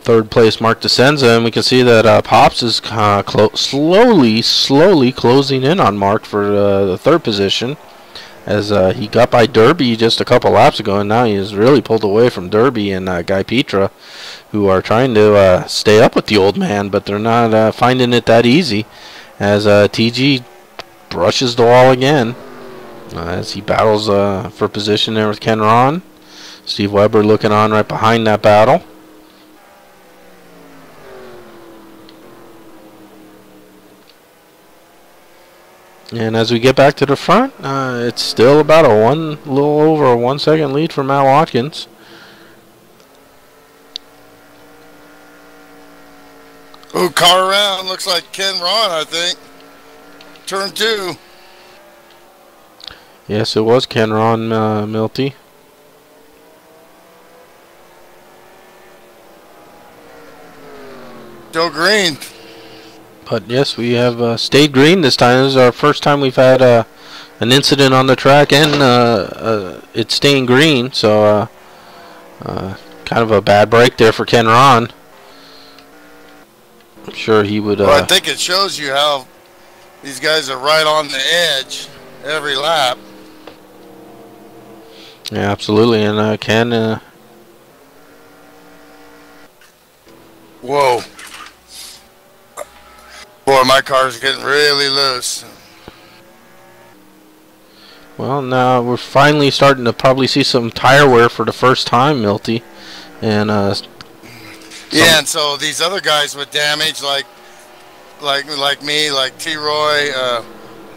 S1: Third place Mark Descenza, and we can see that Pops is slowly closing in on Mark for the third position, as he got by Derby just a couple laps ago, and now he has really pulled away from Derby and Guy Petra, who are trying to stay up with the old man, but they're not finding it that easy, as TG brushes the wall again, as he battles for position there with Ken Ron. Steve Weber looking on right behind that battle. And as we get back to the front, it's still about a little over a 1 second lead for Matt Watkins.
S2: Ooh, car around. Looks like Ken Ron, I think. Turn 2.
S1: Yes, it was Ken Ron, Milty.
S2: Still green.
S1: But yes, we have stayed green this time. This is our first time we've had an incident on the track, and it's staying green. So kind of a bad break there for Ken Ron. I'm sure he would.
S2: Well, I think it shows you how these guys are right on the edge every lap.
S1: Yeah, absolutely, and Ken.
S2: Whoa. Boy, my car's getting really loose.
S1: Well, now we're finally starting to probably see some tire wear for the first time, Milty. And
S2: yeah, and so these other guys with damage, like me, like T-Roy, I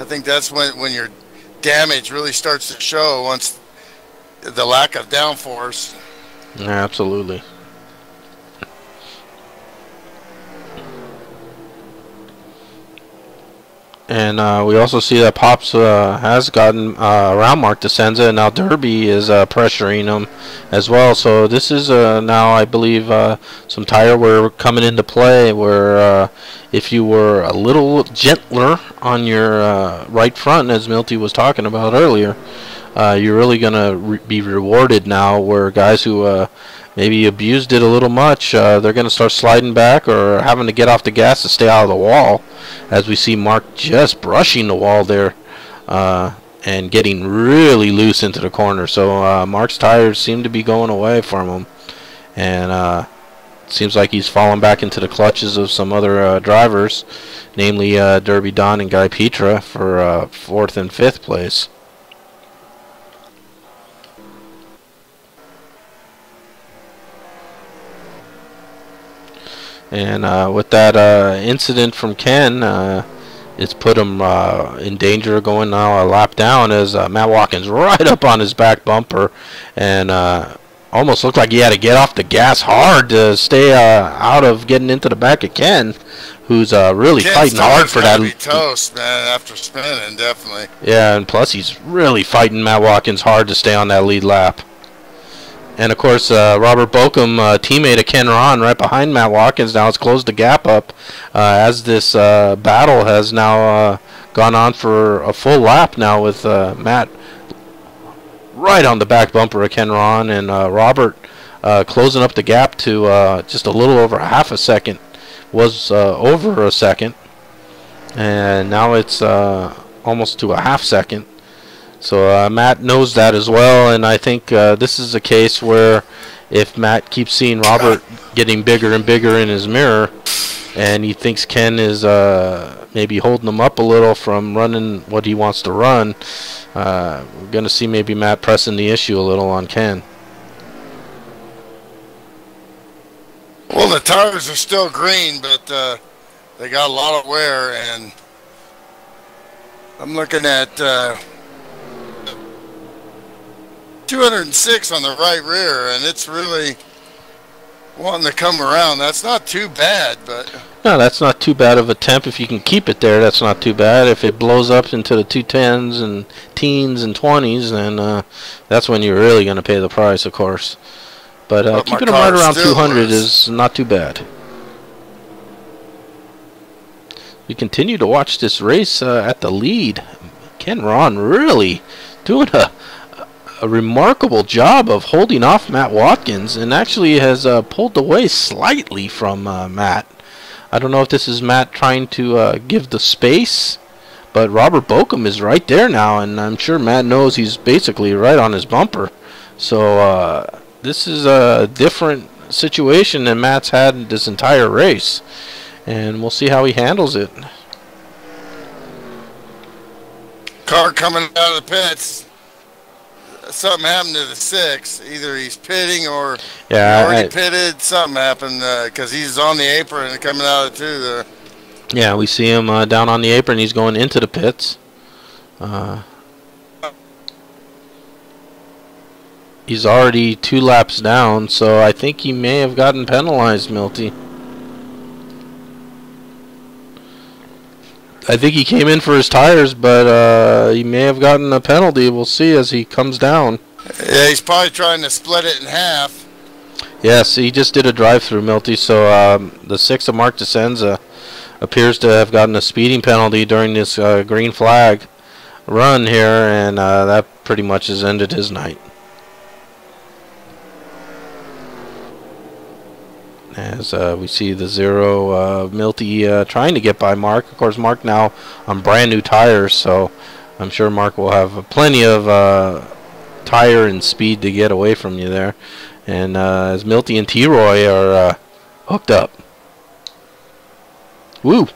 S2: think that's when your damage really starts to show once the lack of downforce.
S1: Yeah, absolutely. And we also see that Pops has gotten around Mark DeSenza, and now Derby is pressuring him as well. So this is now, I believe, some tire wear coming into play, where if you were a little gentler on your right front, as Milty was talking about earlier, you're really going to be rewarded now, where guys who maybe abused it a little much, they're going to start sliding back or having to get off the gas to stay out of the wall, as we see Mark just brushing the wall there and getting really loose into the corner. So Mark's tires seem to be going away from him, and seems like he's fallen back into the clutches of some other drivers, namely Derby Don and Guy Petra for 4th and 5th place. And with that incident from Ken, it's put him in danger of going now a lap down, as Matt Watkins right up on his back bumper, and almost looked like he had to get off the gas hard to stay out of getting into the back of Ken, who's really
S2: Ken's
S1: fighting hard for that.
S2: Be toast, man, after spinning, definitely.
S1: Yeah, and plus he's really fighting Matt Watkins hard to stay on that lead lap. And of course, Robert Bokum, teammate of Ken Ron, right behind Matt Watkins, now has closed the gap up as this battle has now gone on for a full lap now, with Matt right on the back bumper of Ken Ron, and Robert closing up the gap to just a little over half a second. Was over a second, and now it's almost to a half second. So Matt knows that as well, and I think this is a case where if Matt keeps seeing Robert getting bigger and bigger in his mirror, and he thinks Ken is maybe holding him up a little from running what he wants to run, we're going to see maybe Matt pressing the issue a little on Ken.
S2: Well, the tires are still green, but they got a lot of wear, and I'm looking at 206 on the right rear, and it's really wanting to come around. That's not too bad, but
S1: no, that's not too bad of a temp. If you can keep it there, that's not too bad. If it blows up into the 210s and teens and 20s, then that's when you're really going to pay the price, of course. But keeping them right around 200 is not too bad. We continue to watch this race at the lead. Ken Ron really doing a remarkable job of holding off Matt Watkins, and actually has pulled away slightly from Matt. I don't know if this is Matt trying to give the space, but Robert Bokum is right there now, and I'm sure Matt knows he's basically right on his bumper. So this is a different situation than Matt's had this entire race, and we'll see how he handles it.
S2: car coming out of the pits. Something happened to the 6. Either he's pitting or he already pitted. Something happened because he's on the apron and coming out of the 2 there.
S1: Yeah, we see him down on the apron. He's going into the pits. Uh, he's already 2 laps down, so I think he may have gotten penalized, Milty. I think he came in for his tires, but he may have gotten a penalty. We'll see as he comes down.
S2: Yeah, he's probably trying to split it in half.
S1: Yes, he just did a drive-through, Milty. So the 6 of Mark Desenza appears to have gotten a speeding penalty during this green flag run here, and that pretty much has ended his night. As we see the 0, Milty trying to get by Mark. Of course, Mark now on brand new tires, so I'm sure Mark will have plenty of tire and speed to get away from you there. And as Milty and T-Roy are hooked up. Woo!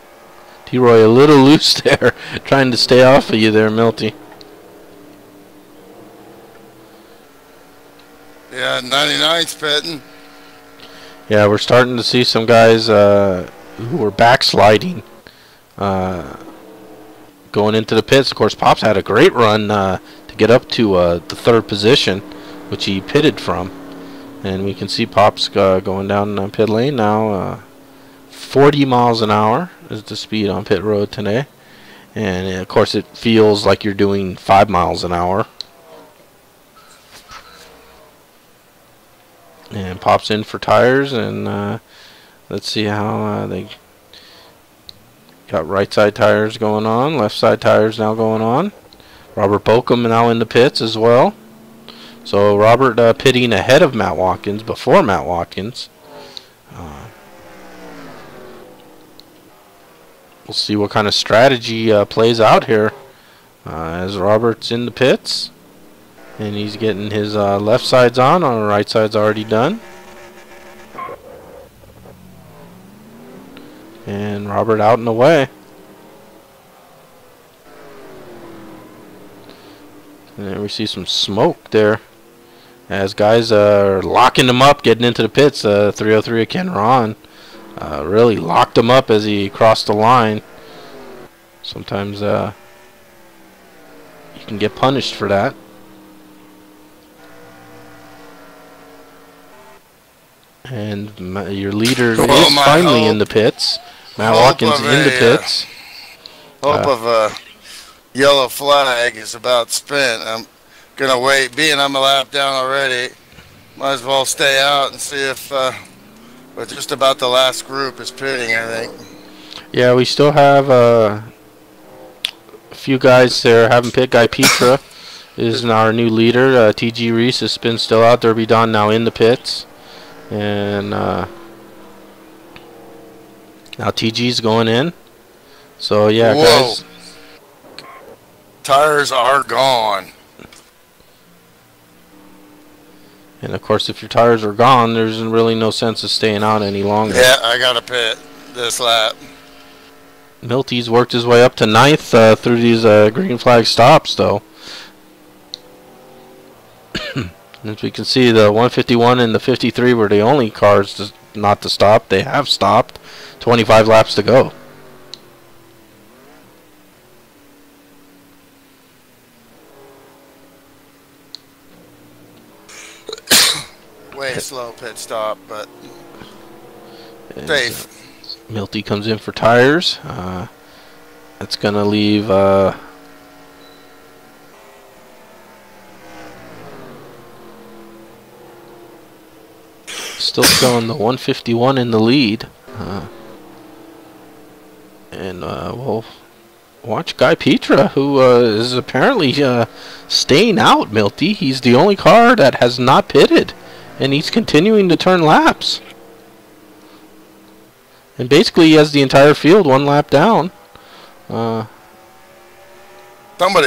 S1: T-Roy a little loose there, trying to stay off of you there, Milty.
S2: Yeah, 99's pitting.
S1: Yeah, we're starting to see some guys who are backsliding going into the pits. Of course, Pops had a great run to get up to the 3rd position, which he pitted from. And we can see Pops going down pit lane now. 40 miles an hour is the speed on pit road today. And, of course, it feels like you're doing 5 miles an hour. And Pops in for tires, and let's see how they got right side tires going on, left side tires now going on. Robert Bokum now in the pits as well. So Robert pitting ahead of Matt Watkins, before Matt Watkins. We'll see what kind of strategy plays out here as Robert's in the pits. And he's getting his left sides on the right side's already done. And Robert out and away. And then we see some smoke there as guys are locking him up, getting into the pits. 303 of Ken Ron really locked him up as he crossed the line. Sometimes you can get punished for that. And your leader is finally in the pits. Matt Watkins in the pits.
S2: Hope of a yellow flag is about spent. I'm going to wait. Being I'm a lap down already, might as well stay out and see if but just about the last group is pitting, I think.
S1: Yeah, we still have a few guys there haven't pit. Guy Petra is our new leader. T.G. Reese has been still out. Derby Don now in the pits. And now TG's going in. So yeah, guys.
S2: Tires are gone.
S1: And of course, if your tires are gone, there's really no sense of staying out any longer.
S2: Yeah, I got to pit this lap.
S1: Milty's worked his way up to 9th through these green flag stops, though. As we can see, the 151 and the 53 were the only cars not to stop. They have stopped. 25 laps to go.
S2: Way slow pit stop, but safe.
S1: Milty comes in for tires. That's going to leave... still showing the 151 in the lead. And we'll watch Guy Petra, who is apparently staying out, Milty. He's the only car that has not pitted, and he's continuing to turn laps. And basically, he has the entire field 1 lap down.
S2: Somebody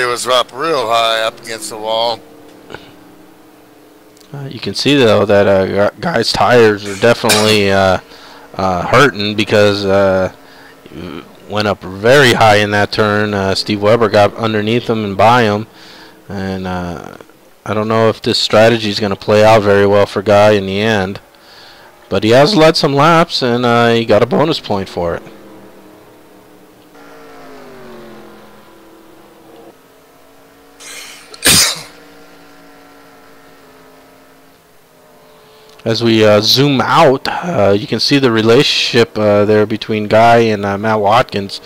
S2: was up real high up against the wall.
S1: You can see, though, that Guy's tires are definitely hurting because went up very high in that turn. Steve Weber got underneath him and by him. And I don't know if this strategy is going to play out very well for Guy in the end. But he has led some laps, and he got a bonus point for it. As we zoom out, you can see the relationship there between Guy and Matt Watkins,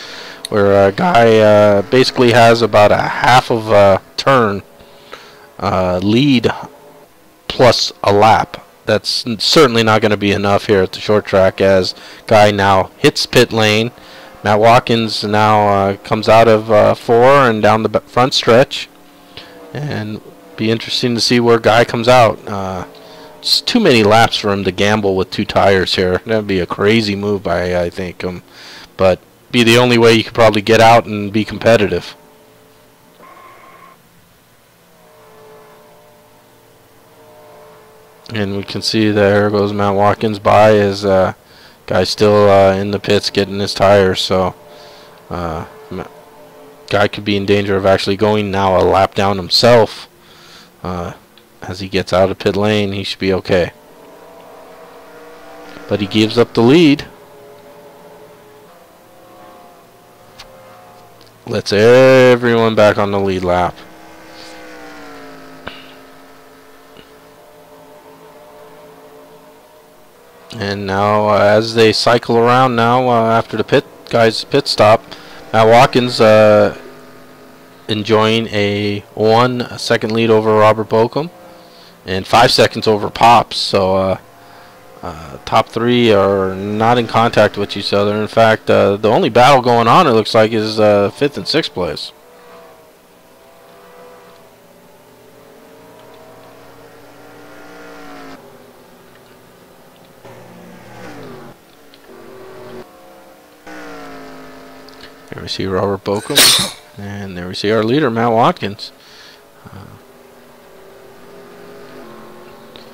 S1: where Guy basically has about a half of a turn lead plus a lap. That's certainly not going to be enough here at the short track, as Guy now hits pit lane. Matt Watkins now comes out of 4 and down the front stretch, and be interesting to see where Guy comes out. It's too many laps for him to gamble with 2 tires here. That'd be a crazy move by, I think, but be the only way you could probably get out and be competitive. And we can see there goes Matt Watkins by, as Guy's still in the pits getting his tires. So Guy could be in danger of actually going now a lap down himself. As he gets out of pit lane, he should be okay. But he gives up the lead. Lets everyone back on the lead lap. And now as they cycle around now after the guy's pit stop, Matt Watkins enjoying a 1 second lead over Robert Bokum and 5 seconds over Pops. So top 3 are not in contact with each other. In fact, the only battle going on, it looks like, is 5th and 6th place. There we see Robert Bokum, and there we see our leader, Matt Watkins.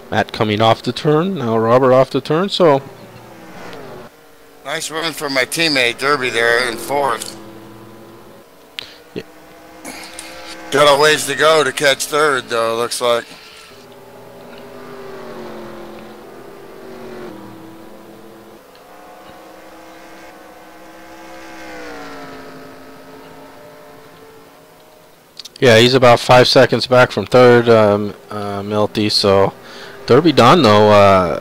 S1: Matt coming off the turn, now Robert off the turn, so...
S2: Nice run from my teammate Derby there in 4th.
S1: Yeah.
S2: Got a ways to go to catch 3rd, though, looks like.
S1: Yeah, he's about 5 seconds back from 3rd, Milty. So Derby Don, though,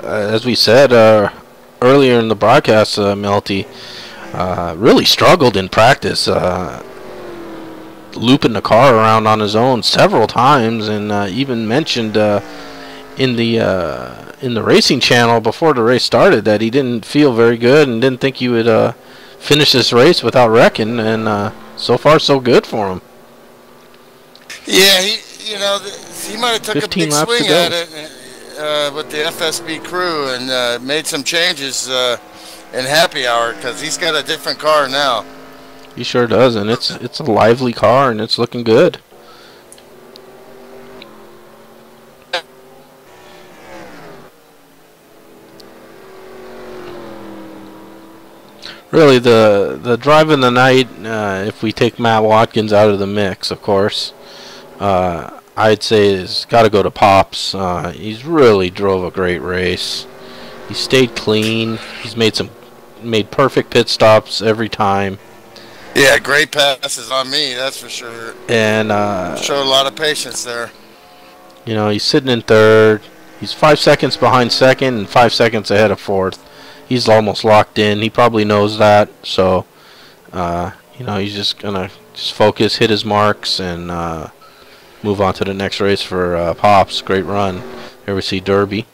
S1: as we said earlier in the broadcast, Milty really struggled in practice, looping the car around on his own several times, and even mentioned in the racing channel before the race started that he didn't feel very good and didn't think he would finish this race without wrecking. And so far, so good for him.
S2: Yeah, he might have took a big swing at it with the FSB crew and made some changes in happy hour, because he's got a different car now.
S1: He sure does, and it's a lively car, and it's looking good. Really, the drive in the night, if we take Matt Watkins out of the mix, of course, I'd say it's got to go to Pops. He's really drove a great race. He stayed clean. He's made perfect pit stops every time.
S2: Yeah, great passes on me, that's for sure.
S1: And
S2: showed a lot of patience there.
S1: You know, he's sitting in 3rd. He's 5 seconds behind 2nd and 5 seconds ahead of 4th. He's almost locked in. He probably knows that. So, he's just gonna focus, hit his marks, and move on to the next race for Pops. Great run. Here we see Derby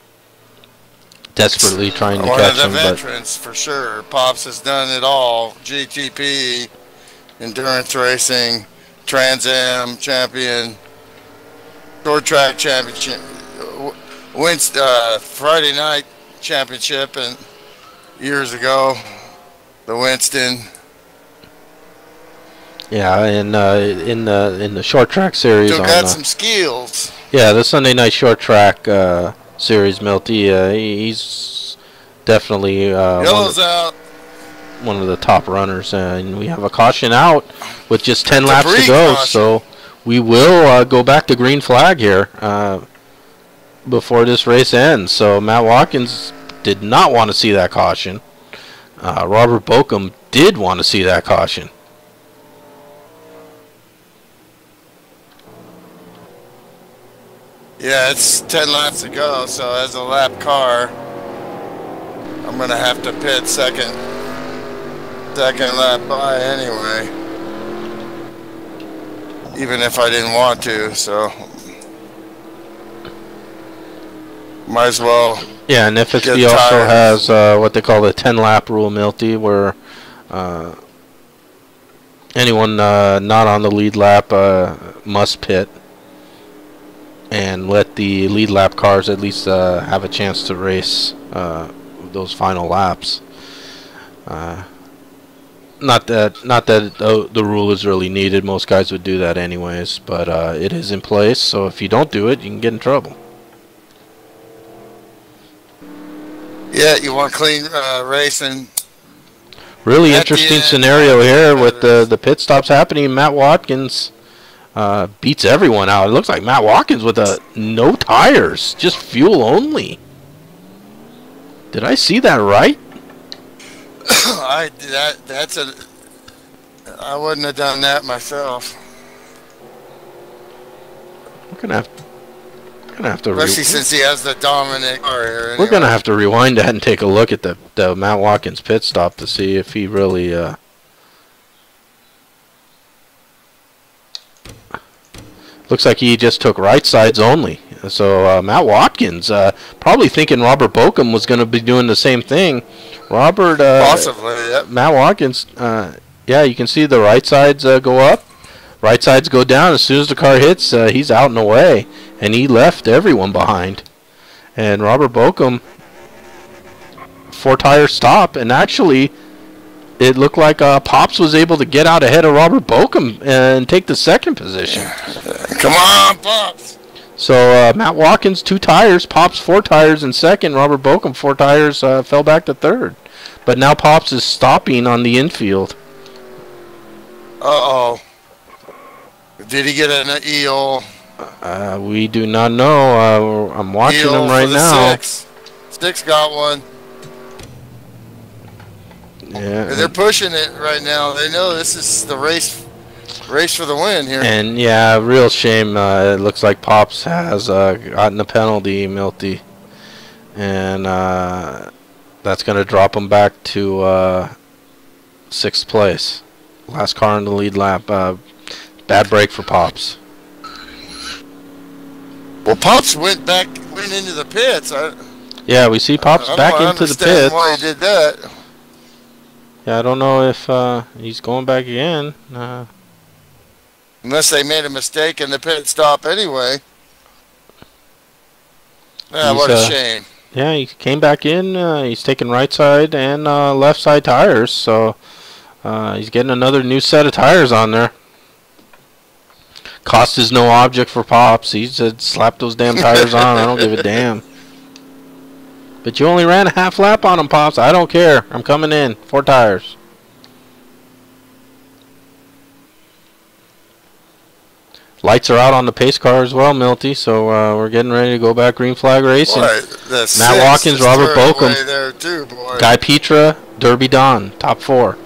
S1: desperately trying to catch him.
S2: One of the veterans, for sure. Pops has done it all. GTP, endurance racing, Trans Am champion, short track championship, wins Friday night championship, and years ago, the Winston. Yeah,
S1: and in the short track series,
S2: still got some skills.
S1: Yeah, the Sunday night short track series, Milty. He's definitely one of the top runners, and we have a caution out with just 10 laps to go. Caution. So we will go back to green flag here before this race ends. So Matt Watkins did not want to see that caution. Robert Bokum did want to see that caution.
S2: Yeah, it's 10 laps to go, so as a lap car, I'm gonna have to pit second lap by anyway, even if I didn't want to. So might as well.
S1: Yeah, and FSB also has what they call the 10-lap rule, Milty, where anyone not on the lead lap must pit and let the lead lap cars at least have a chance to race those final laps. Not that the rule is really needed. Most guys would do that anyways, but it is in place. So if you don't do it, you can get in trouble.
S2: Yeah, you want clean racing.
S1: Really interesting scenario here with the pit stops happening. Matt Watkins beats everyone out. It looks like Matt Watkins with no tires, just fuel only. Did I see that right?
S2: I wouldn't have done that myself.
S1: We're gonna have to
S2: especially since he has the dominant car here. Anyway.
S1: We're gonna have to rewind that and take a look at the Matt Watkins pit stop to see if he really looks like he just took right sides only. So Matt Watkins probably thinking Robert Bokum was going to be doing the same thing. Robert,
S2: possibly, yep.
S1: Matt Watkins, yeah, you can see the right sides go up, right sides go down. As soon as the car hits, he's out and away, and he left everyone behind. And Robert Bokum, 4-tire stop, and actually, it looked like Pops was able to get out ahead of Robert Bokum and take the second position.
S2: Come on, Pops!
S1: So Matt Watkins 2 tires, Pops 4 tires in second, Robert Bokum 4 tires fell back to third. But now Pops is stopping on the infield.
S2: Uh-oh. Did he get an eel?
S1: We do not know. I'm watching him right now.
S2: Six got one.
S1: Yeah.
S2: They're pushing it right now. They know this is the race for the win here.
S1: And yeah, real shame. It looks like Pops has gotten a penalty, Milty, and that's going to drop him back to 6th place. Last car in the lead lap. Bad break for Pops.
S2: Well, Pops went into the pits.
S1: Yeah, we see Pops back into the pits.
S2: Why he did that?
S1: Yeah, I don't know if he's going back again.
S2: Unless they made a mistake in the pit stop anyway. Yeah, what a shame.
S1: Yeah, he came back in. He's taking right side and left side tires, so he's getting another new set of tires on there. Cost is no object for Pops. He said, slap those damn tires on. I don't give a damn. But you only ran a half lap on them, Pops. I don't care. I'm coming in. 4 tires. Lights are out on the pace car as well, Milty. So we're getting ready to go back green flag racing. Matt Watkins, Robert Bokum, Guy Petra, Derby Don, top 4.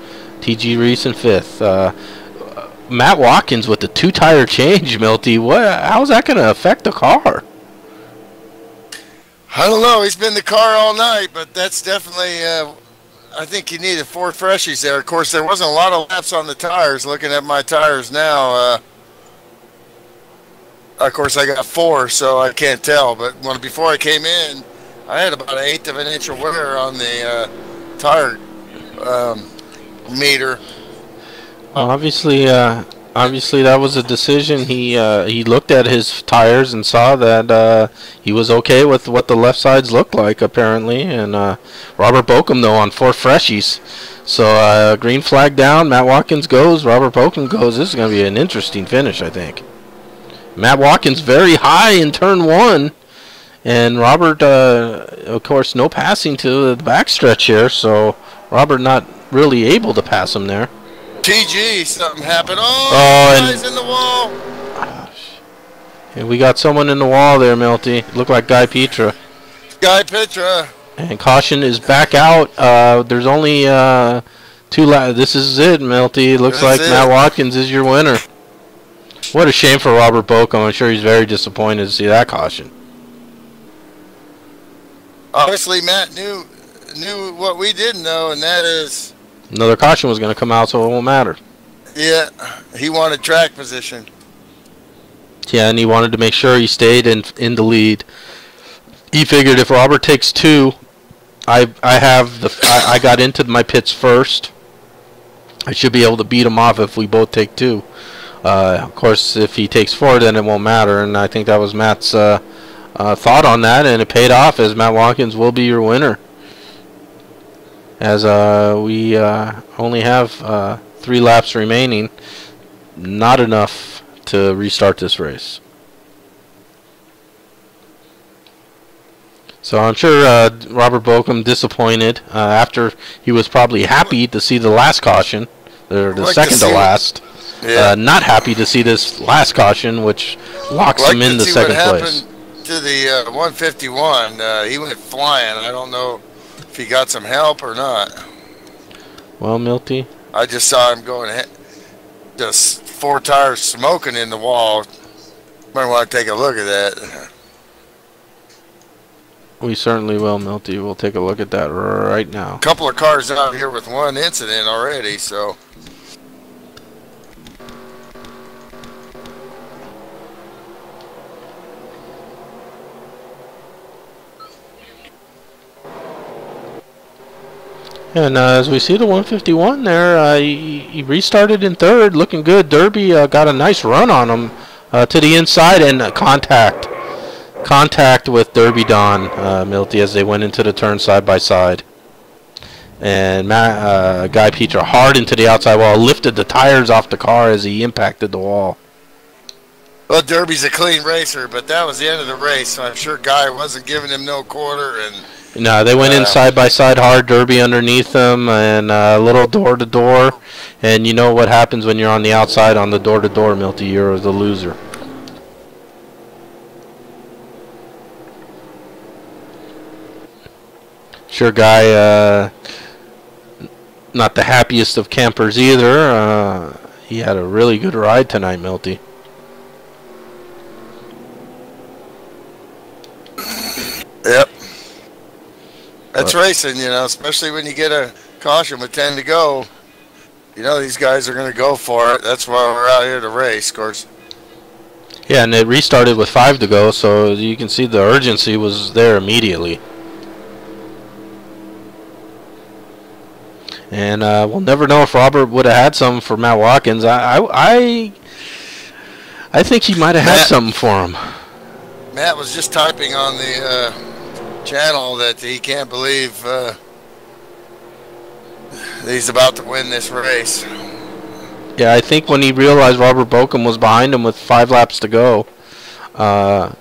S1: TG Reese in 5th. Matt Watkins with the 2-tire change, Milty. How's that going to affect the car?
S2: I don't know. He's been the car all night, but that's definitely. I think he needed 4 freshies there. Of course, there wasn't a lot of laps on the tires. Looking at my tires now, of course, I got 4, so I can't tell. But before I came in, I had about 1/8 of an inch of wear on the tire meter.
S1: Well, obviously that was a decision. He looked at his tires and saw that he was okay with what the left sides looked like, apparently. And Robert Bokum, though, on 4 freshies. So green flag down, Matt Watkins goes, Robert Bokum goes. This is going to be an interesting finish, I think. Matt Watkins very high in turn 1. And Robert, of course, no passing to the backstretch here. So Robert not really able to pass him there.
S2: TG, something happened. Oh, guy's in the wall.
S1: And we got someone in the wall there, Milty. Looked like Guy Petra.
S2: Guy Petra.
S1: And caution is back out. There's only 2 laps. This is it, Milty. Looks like Matt Watkins is your winner. What a shame for Robert Bocom. I'm sure he's very disappointed to see that caution.
S2: Obviously, Matt knew what we didn't know, and that is
S1: another caution was going to come out, so it won't matter.
S2: Yeah, he wanted track position.
S1: Yeah, and he wanted to make sure he stayed in the lead. He figured if Robert takes 2, I got into my pits first. I should be able to beat him off if we both take 2. Of course, if he takes 4, then it won't matter, and I think that was Matt's thought on that, and it paid off, as Matt Watkins will be your winner. As we only have 3 laps remaining, not enough to restart this race. So I'm sure Robert Bocom disappointed after he was probably happy to see the last caution, or the second to last. Yeah. Not happy to see this last caution, which locks him in the second place.
S2: To the 151, he went flying. I don't know if he got some help or not.
S1: Well, Milty,
S2: I just saw him going, just 4 tires smoking in the wall. Might want to take a look at that.
S1: We certainly will, Milty. We'll take a look at that right now.
S2: A couple of cars out here with 1 incident already, so.
S1: And as we see the 151 there, he restarted in 3rd, looking good. Derby got a nice run on him to the inside, and contact with Derby Don, Milty, as they went into the turn side by side. And Guy Petra hard into the outside wall, lifted the tires off the car as he impacted the wall.
S2: Well, Derby's a clean racer, but that was the end of the race, so I'm sure Guy wasn't giving him no quarter. And
S1: no, they went in side by side hard, Derby underneath them, and a little door to door. And you know what happens when you're on the outside on the door to door, Milty, you're the loser. Sure, Guy, not the happiest of campers either. He had a really good ride tonight, Milty.
S2: Yep. That's racing, you know, especially when you get a caution with 10 to go. You know these guys are going to go for it. That's why we're out here to race, of course.
S1: Yeah, and it restarted with 5 to go, so you can see the urgency was there immediately. And we'll never know if Robert would have had some for Matt Watkins. I think he might have had something for him.
S2: Matt was just typing on the channel that he can't believe he's about to win this race.
S1: Yeah, I think when he realized Robert Bocom was behind him with 5 laps to go, I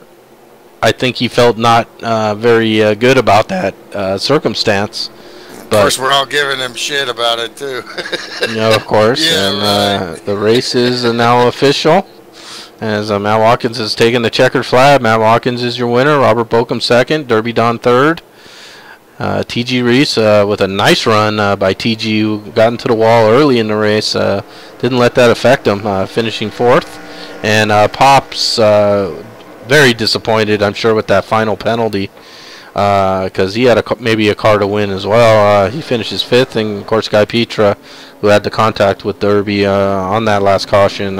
S1: think he felt not very good about that circumstance.
S2: Of course, we're all giving him shit about it, too.
S1: Yeah, of course. Yeah, and right. The race is now official. As Matt Watkins has taken the checkered flag. Matt Watkins is your winner. Robert Bocom 2nd. Derby Don 3rd. T.G. Reese with a nice run by T.G. who got into the wall early in the race. Didn't let that affect him, finishing 4th. And Pops very disappointed, I'm sure, with that final penalty. Because he had maybe a car to win as well. He finishes 5th, and of course Guy Petra, who had the contact with Derby on that last caution,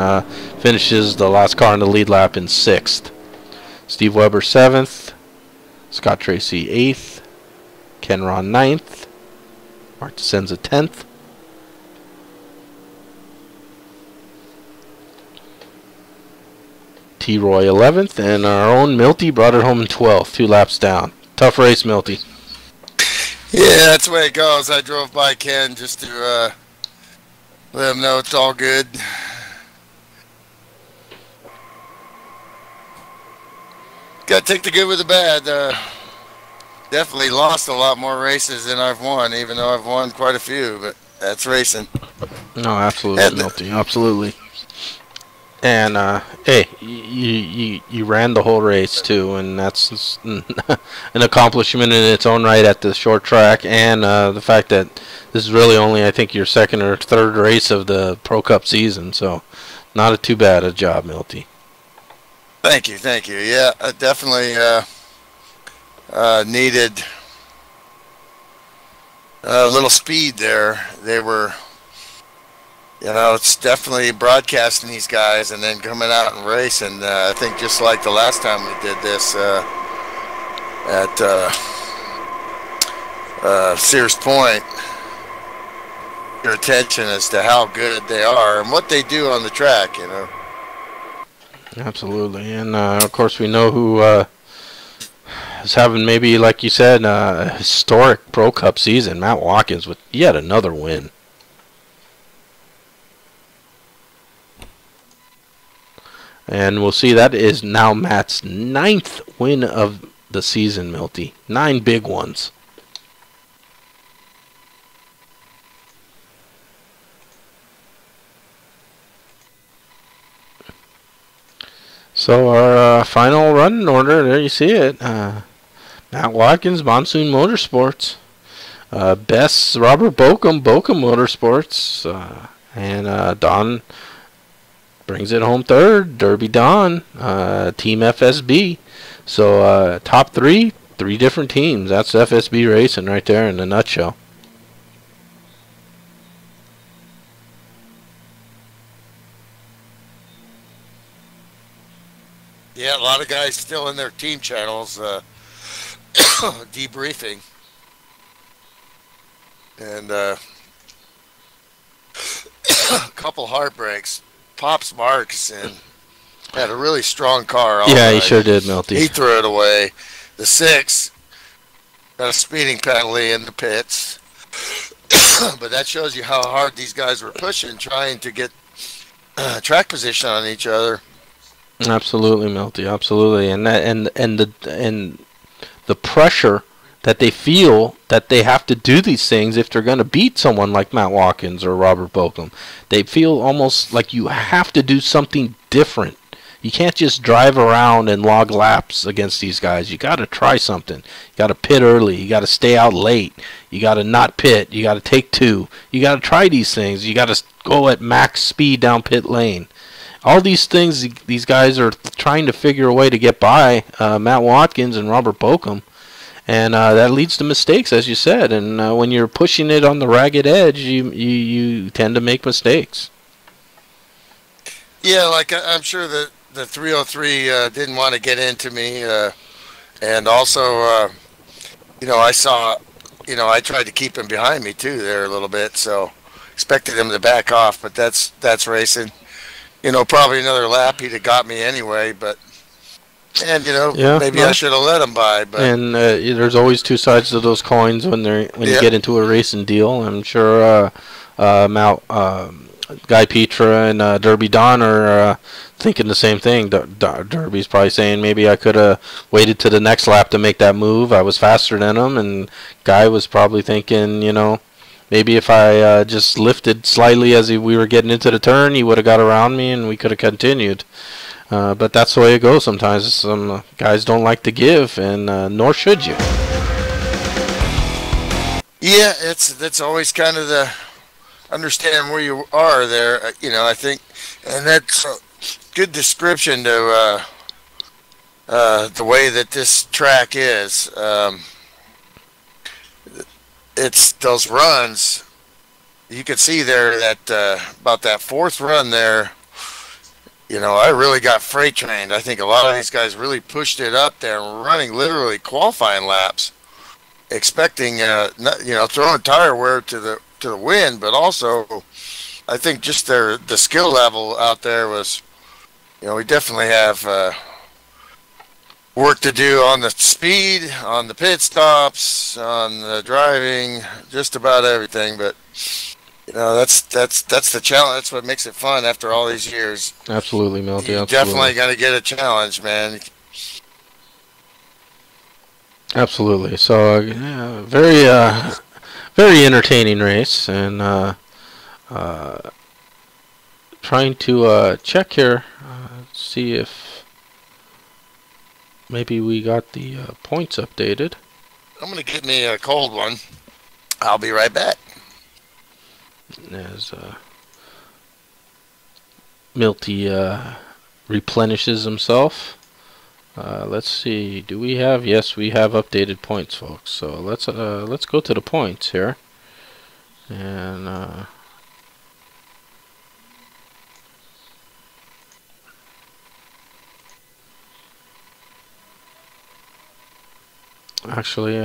S1: finishes the last car in the lead lap in 6th. Steve Weber 7th, Scott Tracy 8th, Ken Ron 9th, Mark DeSenza 10th. T. Roy 11th, and our own Milty brought it home in 12th, 2 laps down. Tough race, Milty.
S2: Yeah, that's the way it goes. I drove by Ken just to let him know it's all good. Got to take the good with the bad. Definitely lost a lot more races than I've won, even though I've won quite a few, but that's racing.
S1: No, absolutely, Milty. Absolutely. And, hey, you ran the whole race, too, and that's an accomplishment in its own right at the short track, and the fact that this is really only, I think, your 2nd or 3rd race of the Pro Cup season, so Not too bad a job, Milty.
S2: Thank you, thank you. Yeah, I definitely needed a little speed there. They were, it's definitely broadcasting these guys and then coming out and racing. I think just like the last time we did this at Sears Point, your attention as to how good they are and what they do on the track,
S1: Absolutely, and of course we know who is having, maybe like you said, a historic Pro Cup season. Matt Watkins with yet another win. And we'll see, that is now Matt's 9th win of the season, Milty. 9 big ones. So our final run order, there you see it. Matt Watkins, Monsoon Motorsports. Bess, Robert Bochum, Bochum Motorsports. And Don brings it home third. Derby Don, Team FSB. So top 3 different teams. That's FSB Racing right there in a nutshell.
S2: Yeah, a lot of guys still in their team channels debriefing. And a couple heartbreaks. Pops Marks and had a really strong car.
S1: Yeah, he sure did, Milty.
S2: He threw it away. The 6 got a speeding penalty in the pits. But that shows you how hard these guys were pushing, trying to get track position on each other.
S1: Absolutely, Milty. Absolutely, and the pressure that they feel that they have to do these things if they're going to beat someone like Matt Watkins or Robert Bochum. They feel almost like you have to do something different. You can't just drive around and log laps against these guys. You got to try something. You got to pit early. You got to stay out late. You got to not pit. You got to take 2. You got to try these things. You got to go at max speed down pit lane. All these things, these guys are trying to figure a way to get by Matt Watkins and Robert Bochum. And that leads to mistakes, as you said. And when you're pushing it on the ragged edge, you tend to make mistakes.
S2: Yeah, like I'm sure that the 303 didn't want to get into me. And also, I saw, I tried to keep him behind me, too, there a little bit. So expected him to back off, but that's racing. Probably another lap he'd have got me anyway, but... And maybe I should have let him by. But
S1: and there's always 2 sides to those coins when you get into a racing deal. I'm sure Guy Petra and Derby Don are thinking the same thing. Derby's probably saying maybe I could have waited to the next lap to make that move. I was faster than him, and Guy was probably thinking, maybe if I just lifted slightly as we were getting into the turn, he would have got around me and we could have continued. But that's the way it goes sometimes. Some guys don't like to give, and nor should you.
S2: Yeah, that's always kind of the understand where you are there. I think, and that's a good description to the way that this track is. It's those runs. You could see there that about that 4th run there. I really got freight trained. I think a lot of these guys really pushed it up there, running literally qualifying laps, expecting, throwing tire wear to the wind, but also, I think just the skill level out there was, we definitely have work to do on the speed, on the pit stops, on the driving, just about everything, but. That's the challenge. That's what makes it fun after all these years.
S1: Absolutely, Milty.
S2: You definitely got to get a challenge, man.
S1: Absolutely. So, very entertaining race, and trying to check here, see if maybe we got the points updated.
S2: I'm gonna get me a cold one. I'll be right back.
S1: As Milty replenishes himself. Let's see. Do we have? Yes, we have updated points, folks. So let's go to the points here, and actually,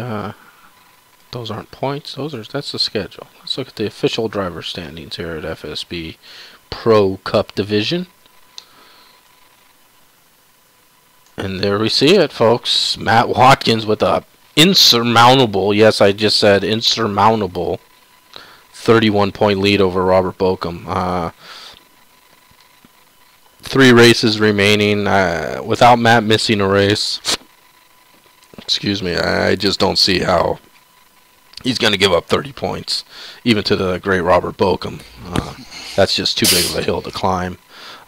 S1: those aren't points. That's the schedule. Let's look at the official driver standings here at FSB Pro Cup Division. And there we see it, folks. Matt Watkins with a insurmountable, yes, I just said insurmountable, 31-point lead over Robert Bokum. 3 races remaining. Without Matt missing a race, excuse me, I just don't see how he's going to give up 30 points, even to the great Robert Bokum. That's just too big of a hill to climb.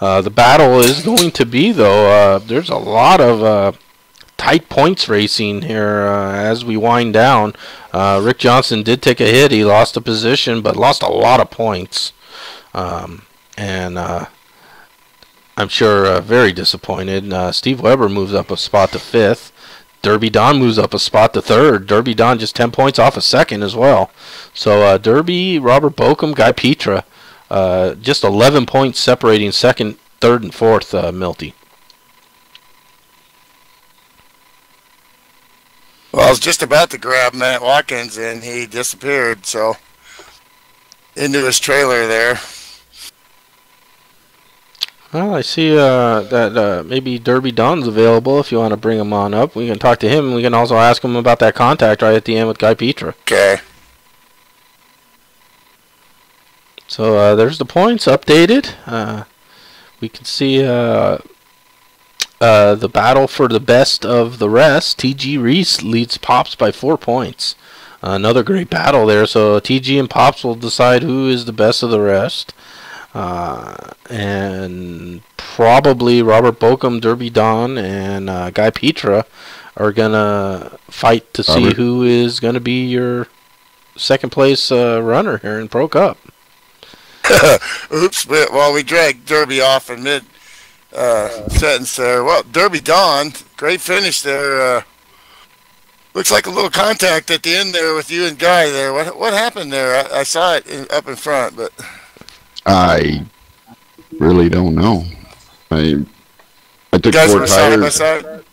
S1: The battle is going to be, though, there's a lot of tight points racing here as we wind down. Rick Johnson did take a hit. He lost a position, but lost a lot of points. And I'm sure very disappointed. Steve Weber moves up a spot to 5th. Derby Don moves up a spot to 3rd. Derby Don just 10 points off of 2nd as well. So Derby, Robert Bokum, Guy Petra, just 11 points separating 2nd, 3rd, and 4th, Milty.
S2: Well, I was just about to grab Matt Watkins, and he disappeared, so into his trailer there.
S1: Well, I see that maybe Derby Don's available if you want to bring him on up. We can talk to him. We can also ask him about that contact right at the end with Guy Petra.
S2: Okay.
S1: So there's the points updated. We can see the battle for the best of the rest. T.G. Reese leads Pops by 4 points. Another great battle there. So T.G. and Pops will decide who is the best of the rest. And probably Robert Bokum, Derby Don, and Guy Petra are going to fight to see who is going to be your second place runner here in Pro Cup.
S2: Oops. Well, we dragged Derby off in mid sentence there. Well, Derby Don, great finish there. Looks like a little contact at the end there with you and Guy there. What happened there? I saw it up in front, but
S3: I really don't know. I took
S2: guys
S3: 4
S2: were side by
S3: tires.
S2: side?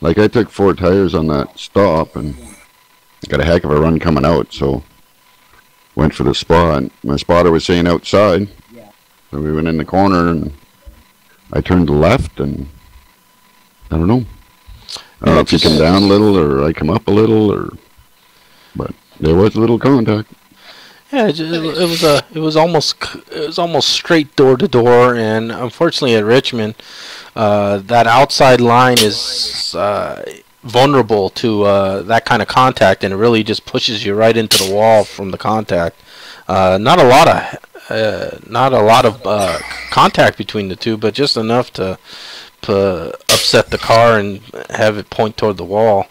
S3: Like I took 4 tires on that stop and got a heck of a run coming out, so went for the spot. My spotter was saying outside, so we went in the corner and I turned left, and I don't know. I don't know if you come down a little or I come up a little, but there was a little contact.
S1: Yeah, it was almost straight door to door, and unfortunately at Richmond, that outside line is vulnerable to that kind of contact, and it really just pushes you right into the wall from the contact. Not a lot of contact between the two, but just enough to upset the car and have it point toward the wall.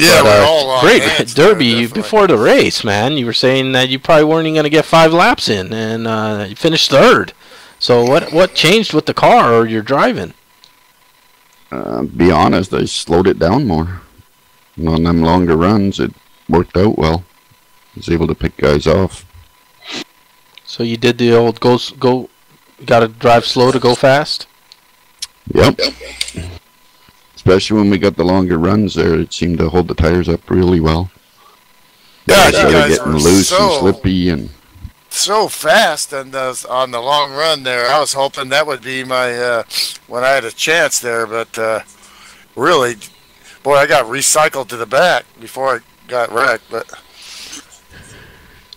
S2: Yeah,
S1: but,
S2: we're all on
S1: great
S2: hands
S1: Derby
S2: there,
S1: before the race, man. You were saying that you probably weren't even going to get 5 laps in, and you finished 3rd. So what changed with the car or your driving?
S3: Be honest, I slowed it down more. And on them longer runs, it worked out well. I was able to pick guys off.
S1: So you did the old go. Got to drive slow to go fast.
S3: Yep. Especially when we got the longer runs there, it seemed to hold the tires up really well.
S2: Yeah,
S3: They started getting loose and slippy, and
S2: so fast and on the long run there. I was hoping that would be my when I had a chance there, but really, boy, I got recycled to the back before I got wrecked. But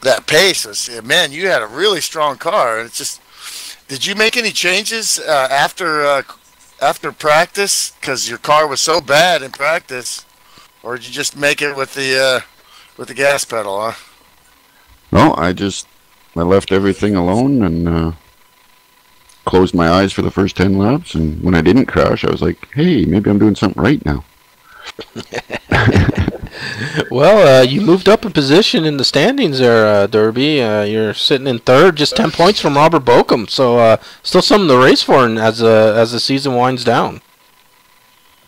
S2: that pace was, man, you had a really strong car. And it's just, did you make any changes after practice? Because your car was so bad in practice, or did you just make it with the gas pedal? Huh?
S3: no, I left everything alone and closed my eyes for the first 10 laps. And when I didn't crash, I was like, hey, maybe I'm doing something right now.
S1: Well, you moved up a position in the standings there, Derby. You're sitting in third, just 10 points from Robert Bokum. So still something to race for as the season winds down.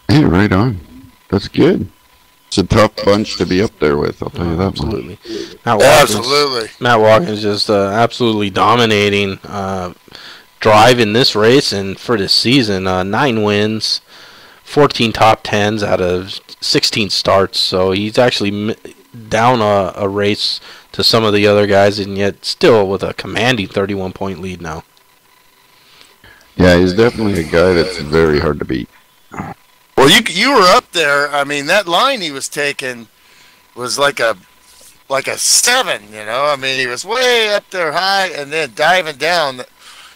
S3: Hey, right on. That's good. It's a tough bunch to be up there with, I'll tell you that
S1: Absolutely.
S3: much.
S2: Absolutely.
S1: Matt Watkins just absolutely dominating drive in this race and for this season. 9 wins, 14 top 10s out of 16 starts. So he's actually down a race to some of the other guys, and yet still with a commanding 31-point lead now.
S3: Yeah, he's definitely a guy that's very hard to beat.
S2: Well, you were up there. I mean, that line he was taking was like a 7. You know, I mean, he was way up there high and then diving down.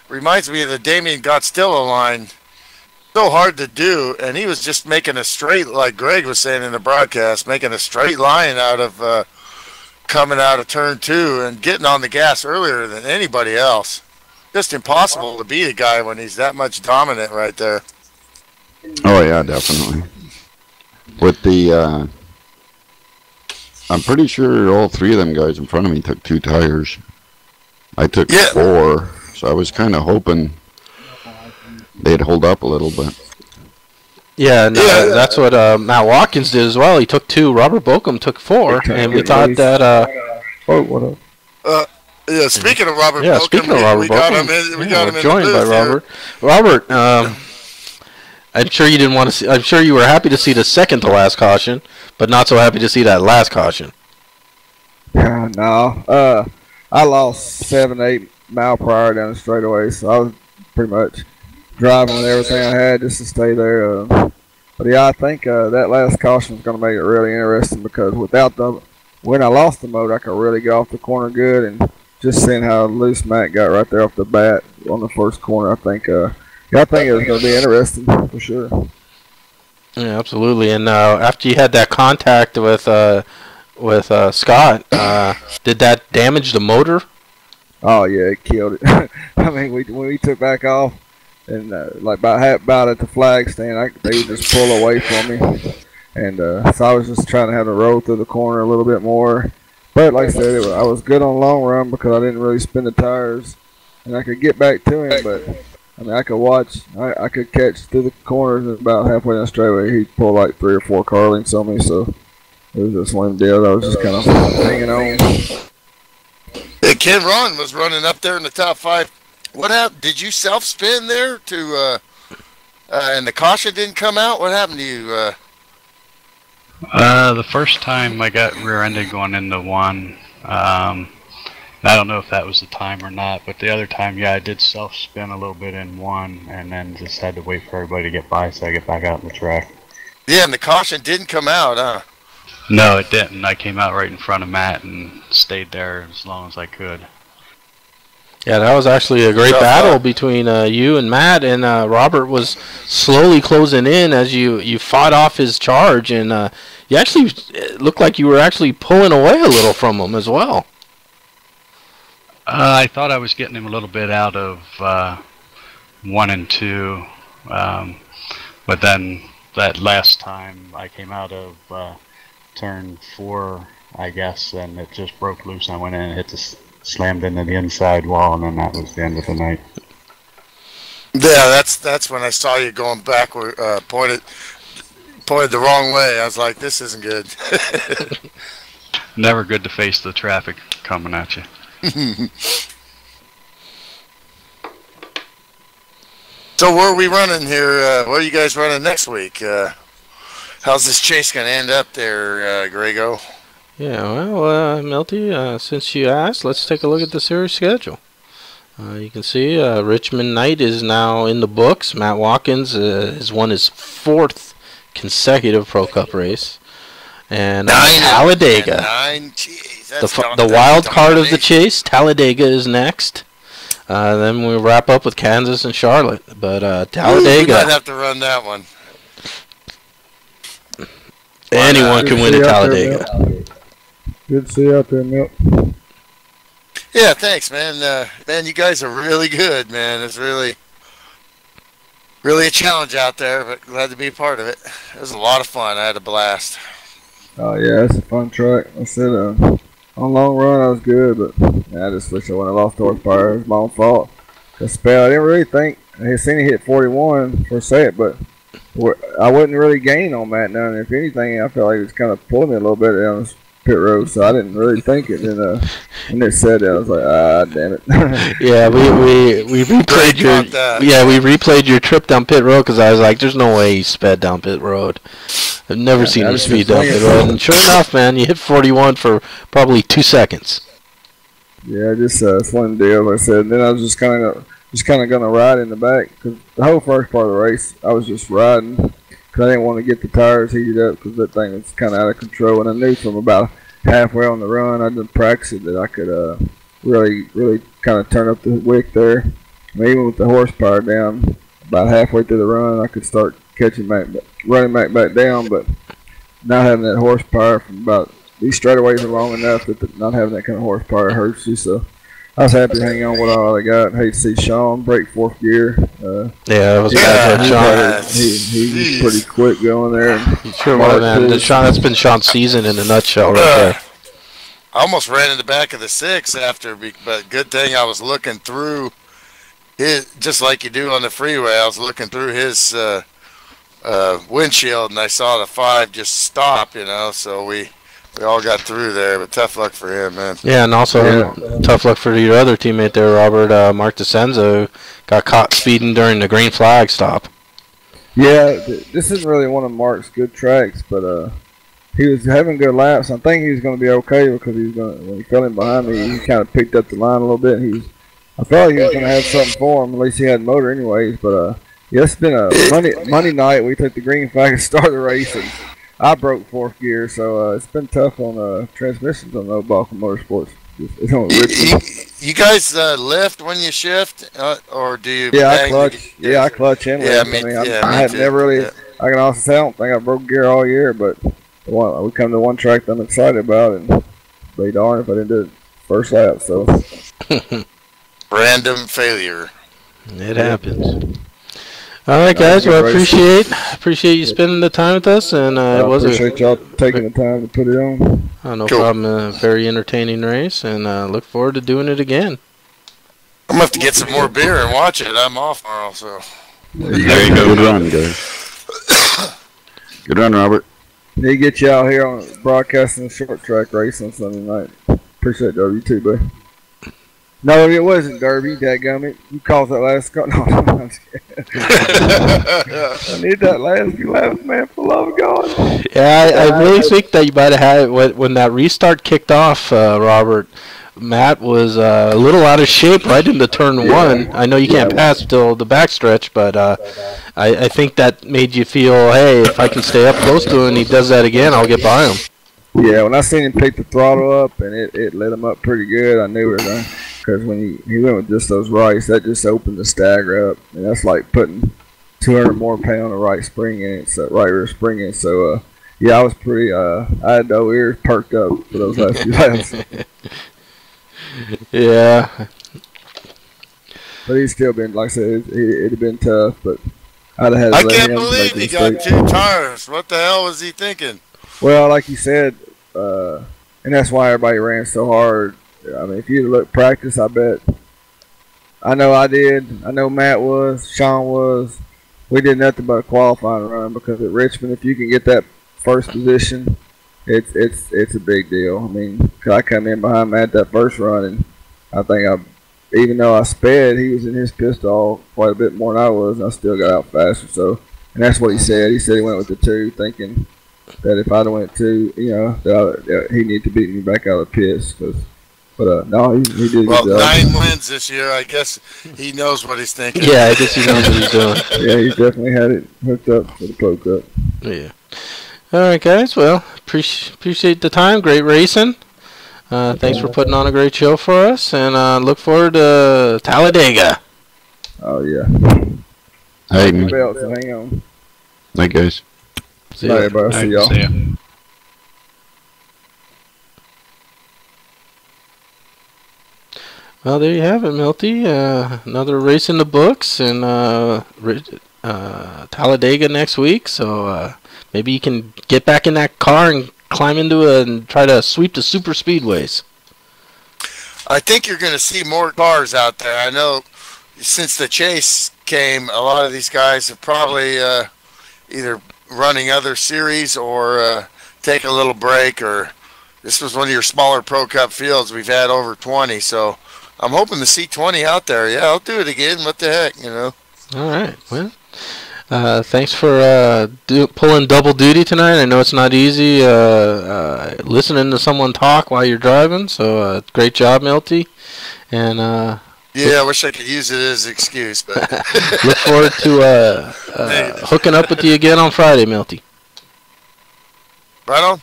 S2: Reminds me of the Damien Gottstilla line. So hard to do, and he was just making a straight, like Greg was saying in the broadcast, making a straight line out of coming out of turn 2 and getting on the gas earlier than anybody else. Just impossible to beat a guy when he's that much dominant right there.
S3: Oh, yeah, definitely. With the, I'm pretty sure all 3 of them guys in front of me took 2 tires. I took 4, so I was kind of hoping they'd hold up a little bit.
S1: Yeah, no, that's what Matt Watkins did as well. He took 2. Robert Bokum took 4, and we thought that.
S2: Yeah, speaking of Robert
S1: Yeah,
S2: Bokum,
S1: speaking of Robert
S2: we got
S1: Bokum,
S2: him in. We
S1: yeah,
S2: got
S1: we're
S2: him in
S1: joined
S2: the
S1: by
S2: booth
S1: Robert. Robert, I'm sure you didn't want to see. I'm sure you were happy to see the second to last caution, but not so happy to see that last caution.
S4: No, I lost 7, 8 mile per hour down the straightaway, so I was pretty much driving with everything I had just to stay there. But yeah, I think that last caution is going to make it really interesting because when I lost the motor, I could really get off the corner good, and just seeing how loose Matt got right there off the bat on the first corner, I think it was going to be interesting for sure.
S1: Yeah, absolutely. And after you had that contact with Scott, did that damage the motor?
S4: Oh yeah, it killed it. I mean, when we took back off, and like about at the flag stand, they would just pull away from me, and so I was just trying to have to roll through the corner a little bit more. But like I said, I was good on the long run because I didn't really spin the tires, and I could get back to him. But I mean, I could watch, I could catch through the corners, and about halfway down the straightaway, he'd pull like 3 or 4 car lengths on me. So it was just one deal. I was just kind of hanging on.
S2: Yeah, Ken Ron was running up there in the top 5. What happened? Did you self-spin there and the caution didn't come out? What happened to you?
S5: The first time I got rear-ended going into 1. I don't know if that was the time or not, but the other time, yeah, I did self-spin a little bit in 1, and then just had to wait for everybody to get by so I get back out on the track.
S2: Yeah, and the caution didn't come out, huh?
S5: No, it didn't. I came out right in front of Matt and stayed there as long as I could.
S1: Yeah, that was actually a great battle between you and Matt, and Robert was slowly closing in as you fought off his charge, and you actually looked like you were actually pulling away a little from him as well.
S5: I thought I was getting him a little bit out of 1 and 2, but then that last time I came out of turn 4, I guess, and it just broke loose. I went in and hit slammed into the inside wall, and then that was the end of the night.
S2: Yeah, that's when I saw you going backward, pointed the wrong way. I was like, this isn't good.
S5: Never good to face the traffic coming at you.
S2: So where are we running here? Where are you guys running next week? How's this chase going to end up there, Grego?
S1: Yeah, well, Milty, since you asked, let's take a look at the series schedule. You can see Richmond night is now in the books. Matt Watkins has won his 4th consecutive Pro Cup race. And Talladega, the wild card of the chase, Talladega is next. Then we wrap up with Kansas and Charlotte. But Talladega...
S2: we might have to run that one.
S1: Anyone can win at Talladega.
S4: Good to see you out there, Milt.
S2: Yeah, thanks, man. Man, you guys are really good, man. It's really a challenge out there, but glad to be a part of it. It was a lot of fun. I had a blast.
S4: Oh yeah, it's a fun track. I said on long run I was good, but I just wish I wouldn't have lost horsepower. It was my own fault. The spell, I didn't really think I had seen it hit 41 for a second, but I wasn't really gaining on that now. And if anything, I felt like it was kind of pulling me a little bit down this pit road, so I didn't really think it. And when it said that, I was like, damn it.
S1: Yeah, we replayed your trip down pit road because I was like, there's no way he sped down pit road. I've never seen him speed down pit road. And sure enough, man, you hit 41 for probably 2 seconds.
S4: Yeah, just it's one deal. Like I said, and then I was just kind of gonna ride in the back because the whole first part of the race I was just riding because I didn't want to get the tires heated up because that thing was kind of out of control. And I knew from about halfway on the run, I didn't practice it, that I could really kind of turn up the wick there. And even with the horsepower down, about halfway through the run, I could start running back down, but not having that horsepower from about these straightaways are long enough that not having that kind of horsepower hurts you. So I was happy to hang on with all I got. Hate to see Sean break fourth gear.
S1: Yeah, it was bad for Sean.
S4: He was pretty quick going there.
S1: Sure was, man. That's been Sean's season in a nutshell right there.
S2: I almost ran in the back of the 6 after, but good thing I was looking through his, just like you do on the freeway. I was looking through his windshield, and I saw the 5 just stop, so we all got through there, but tough luck for him, man.
S1: Yeah, and also tough luck for your other teammate there, Robert. Mark DeCenzo got caught speeding during the green flag stop.
S4: Yeah, this isn't really one of Mark's good tracks, but he was having good laps. I think he was going to be okay because when he fell in behind me, he kind of picked up the line a little bit. I felt he was going to have something for him. At least he had motor anyways. But yeah, it's been a Monday night. We took the green flag and started the race, and I broke fourth gear, so it's been tough on transmissions on the Balkan Motorsports. It's on Richmond.
S2: You guys lift when you shift, or do you?
S4: Yeah, I clutch. Yeah, I clutch and lift. I had never really. Yeah. I can also say I don't think I broke gear all year, but we come to one track that I'm excited about, and be darn if I didn't do it first lap. So
S2: random failure.
S1: It happens. All right, guys. Well, I appreciate you spending the time with us, and
S4: I appreciate y'all taking the time to put it on.
S1: No problem. A very entertaining race, and look forward to doing it again.
S2: I'm gonna have to get some more beer and watch it. I'm off tomorrow, so.
S3: There you go. Good run, guys. Good run, Robert.
S4: Need to get you out here on broadcasting a short track race on Sunday night. Appreciate it, you too, buddy. No, it wasn't Derby, dadgummit. You caused that last car. No, I'm just kidding. I need that last few laps, man, for love of God.
S1: Yeah, I really think that you might have had it when that restart kicked off, Robert. Matt was a little out of shape right into turn 1. I know you can't pass till the backstretch, but I think that made you feel, hey, if I can stay up close to him and he does that again, I'll get by him.
S4: Yeah, when I seen him pick the throttle up and it lit him up pretty good, I knew it was because when he went with just those rights, that just opened the stagger up, and that's like putting 200 more pound of right spring in it, so right rear spring in. So yeah, I was pretty. I had those ears perked up for those last few laps.
S1: Yeah.
S4: But he's still been, like I said, it'd have been tough, but I'd have had to
S2: I
S4: let
S2: can't
S4: him
S2: believe he got 2 tires. What the hell was he thinking?
S4: Well, like you said, and that's why everybody ran so hard. I mean, if you look practice, I bet. I know I did. I know Matt was. Sean was. We did nothing but a qualifying run because at Richmond, if you can get that first position, it's a big deal. I mean, 'cause I come in behind Matt that first run, and I think even though I sped, he was in his pistol quite a bit more than I was, and I still got out faster. So, and that's what he said. He said he went with the 2, thinking that if I'd have went 2, that he needed to beat me back out of the pits. But no, he did.
S2: Well, 9 wins this year. I guess he knows what he's thinking.
S1: Yeah, I guess he knows what he's doing.
S4: Yeah, he definitely had it hooked up for the poke up.
S1: Yeah. All right, guys. Well, appreciate the time. Great racing. Thanks for putting on a great show for us, and look forward to Talladega.
S4: Oh yeah.
S3: Hey,
S4: belts, so hang on.
S3: Night, guys.
S1: See ya.
S4: Bye, everybody. See y'all.
S5: See ya.
S1: Well, there you have it, Milty. Another race in the books, and Talladega next week. So maybe you can get back in that car and climb into it and try to sweep the super speedways?
S2: I think you're going to see more cars out there. I know since the chase came, a lot of these guys have probably either running other series or taking a little break, or this was one of your smaller Pro Cup fields. We've had over 20, so I'm hoping to see 20 out there. Yeah, I'll do it again. What the heck, you know?
S1: All right. Well, thanks for pulling double duty tonight. I know it's not easy listening to someone talk while you're driving, so great job, Milty. And
S2: yeah, I wish I could use it as an excuse, but
S1: look forward to hooking up with you again on Friday, Milty.
S2: Right on.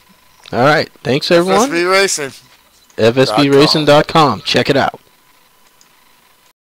S1: All right. Thanks, everyone.
S2: FSB Racing.
S1: FSBRacing.com. Check it out.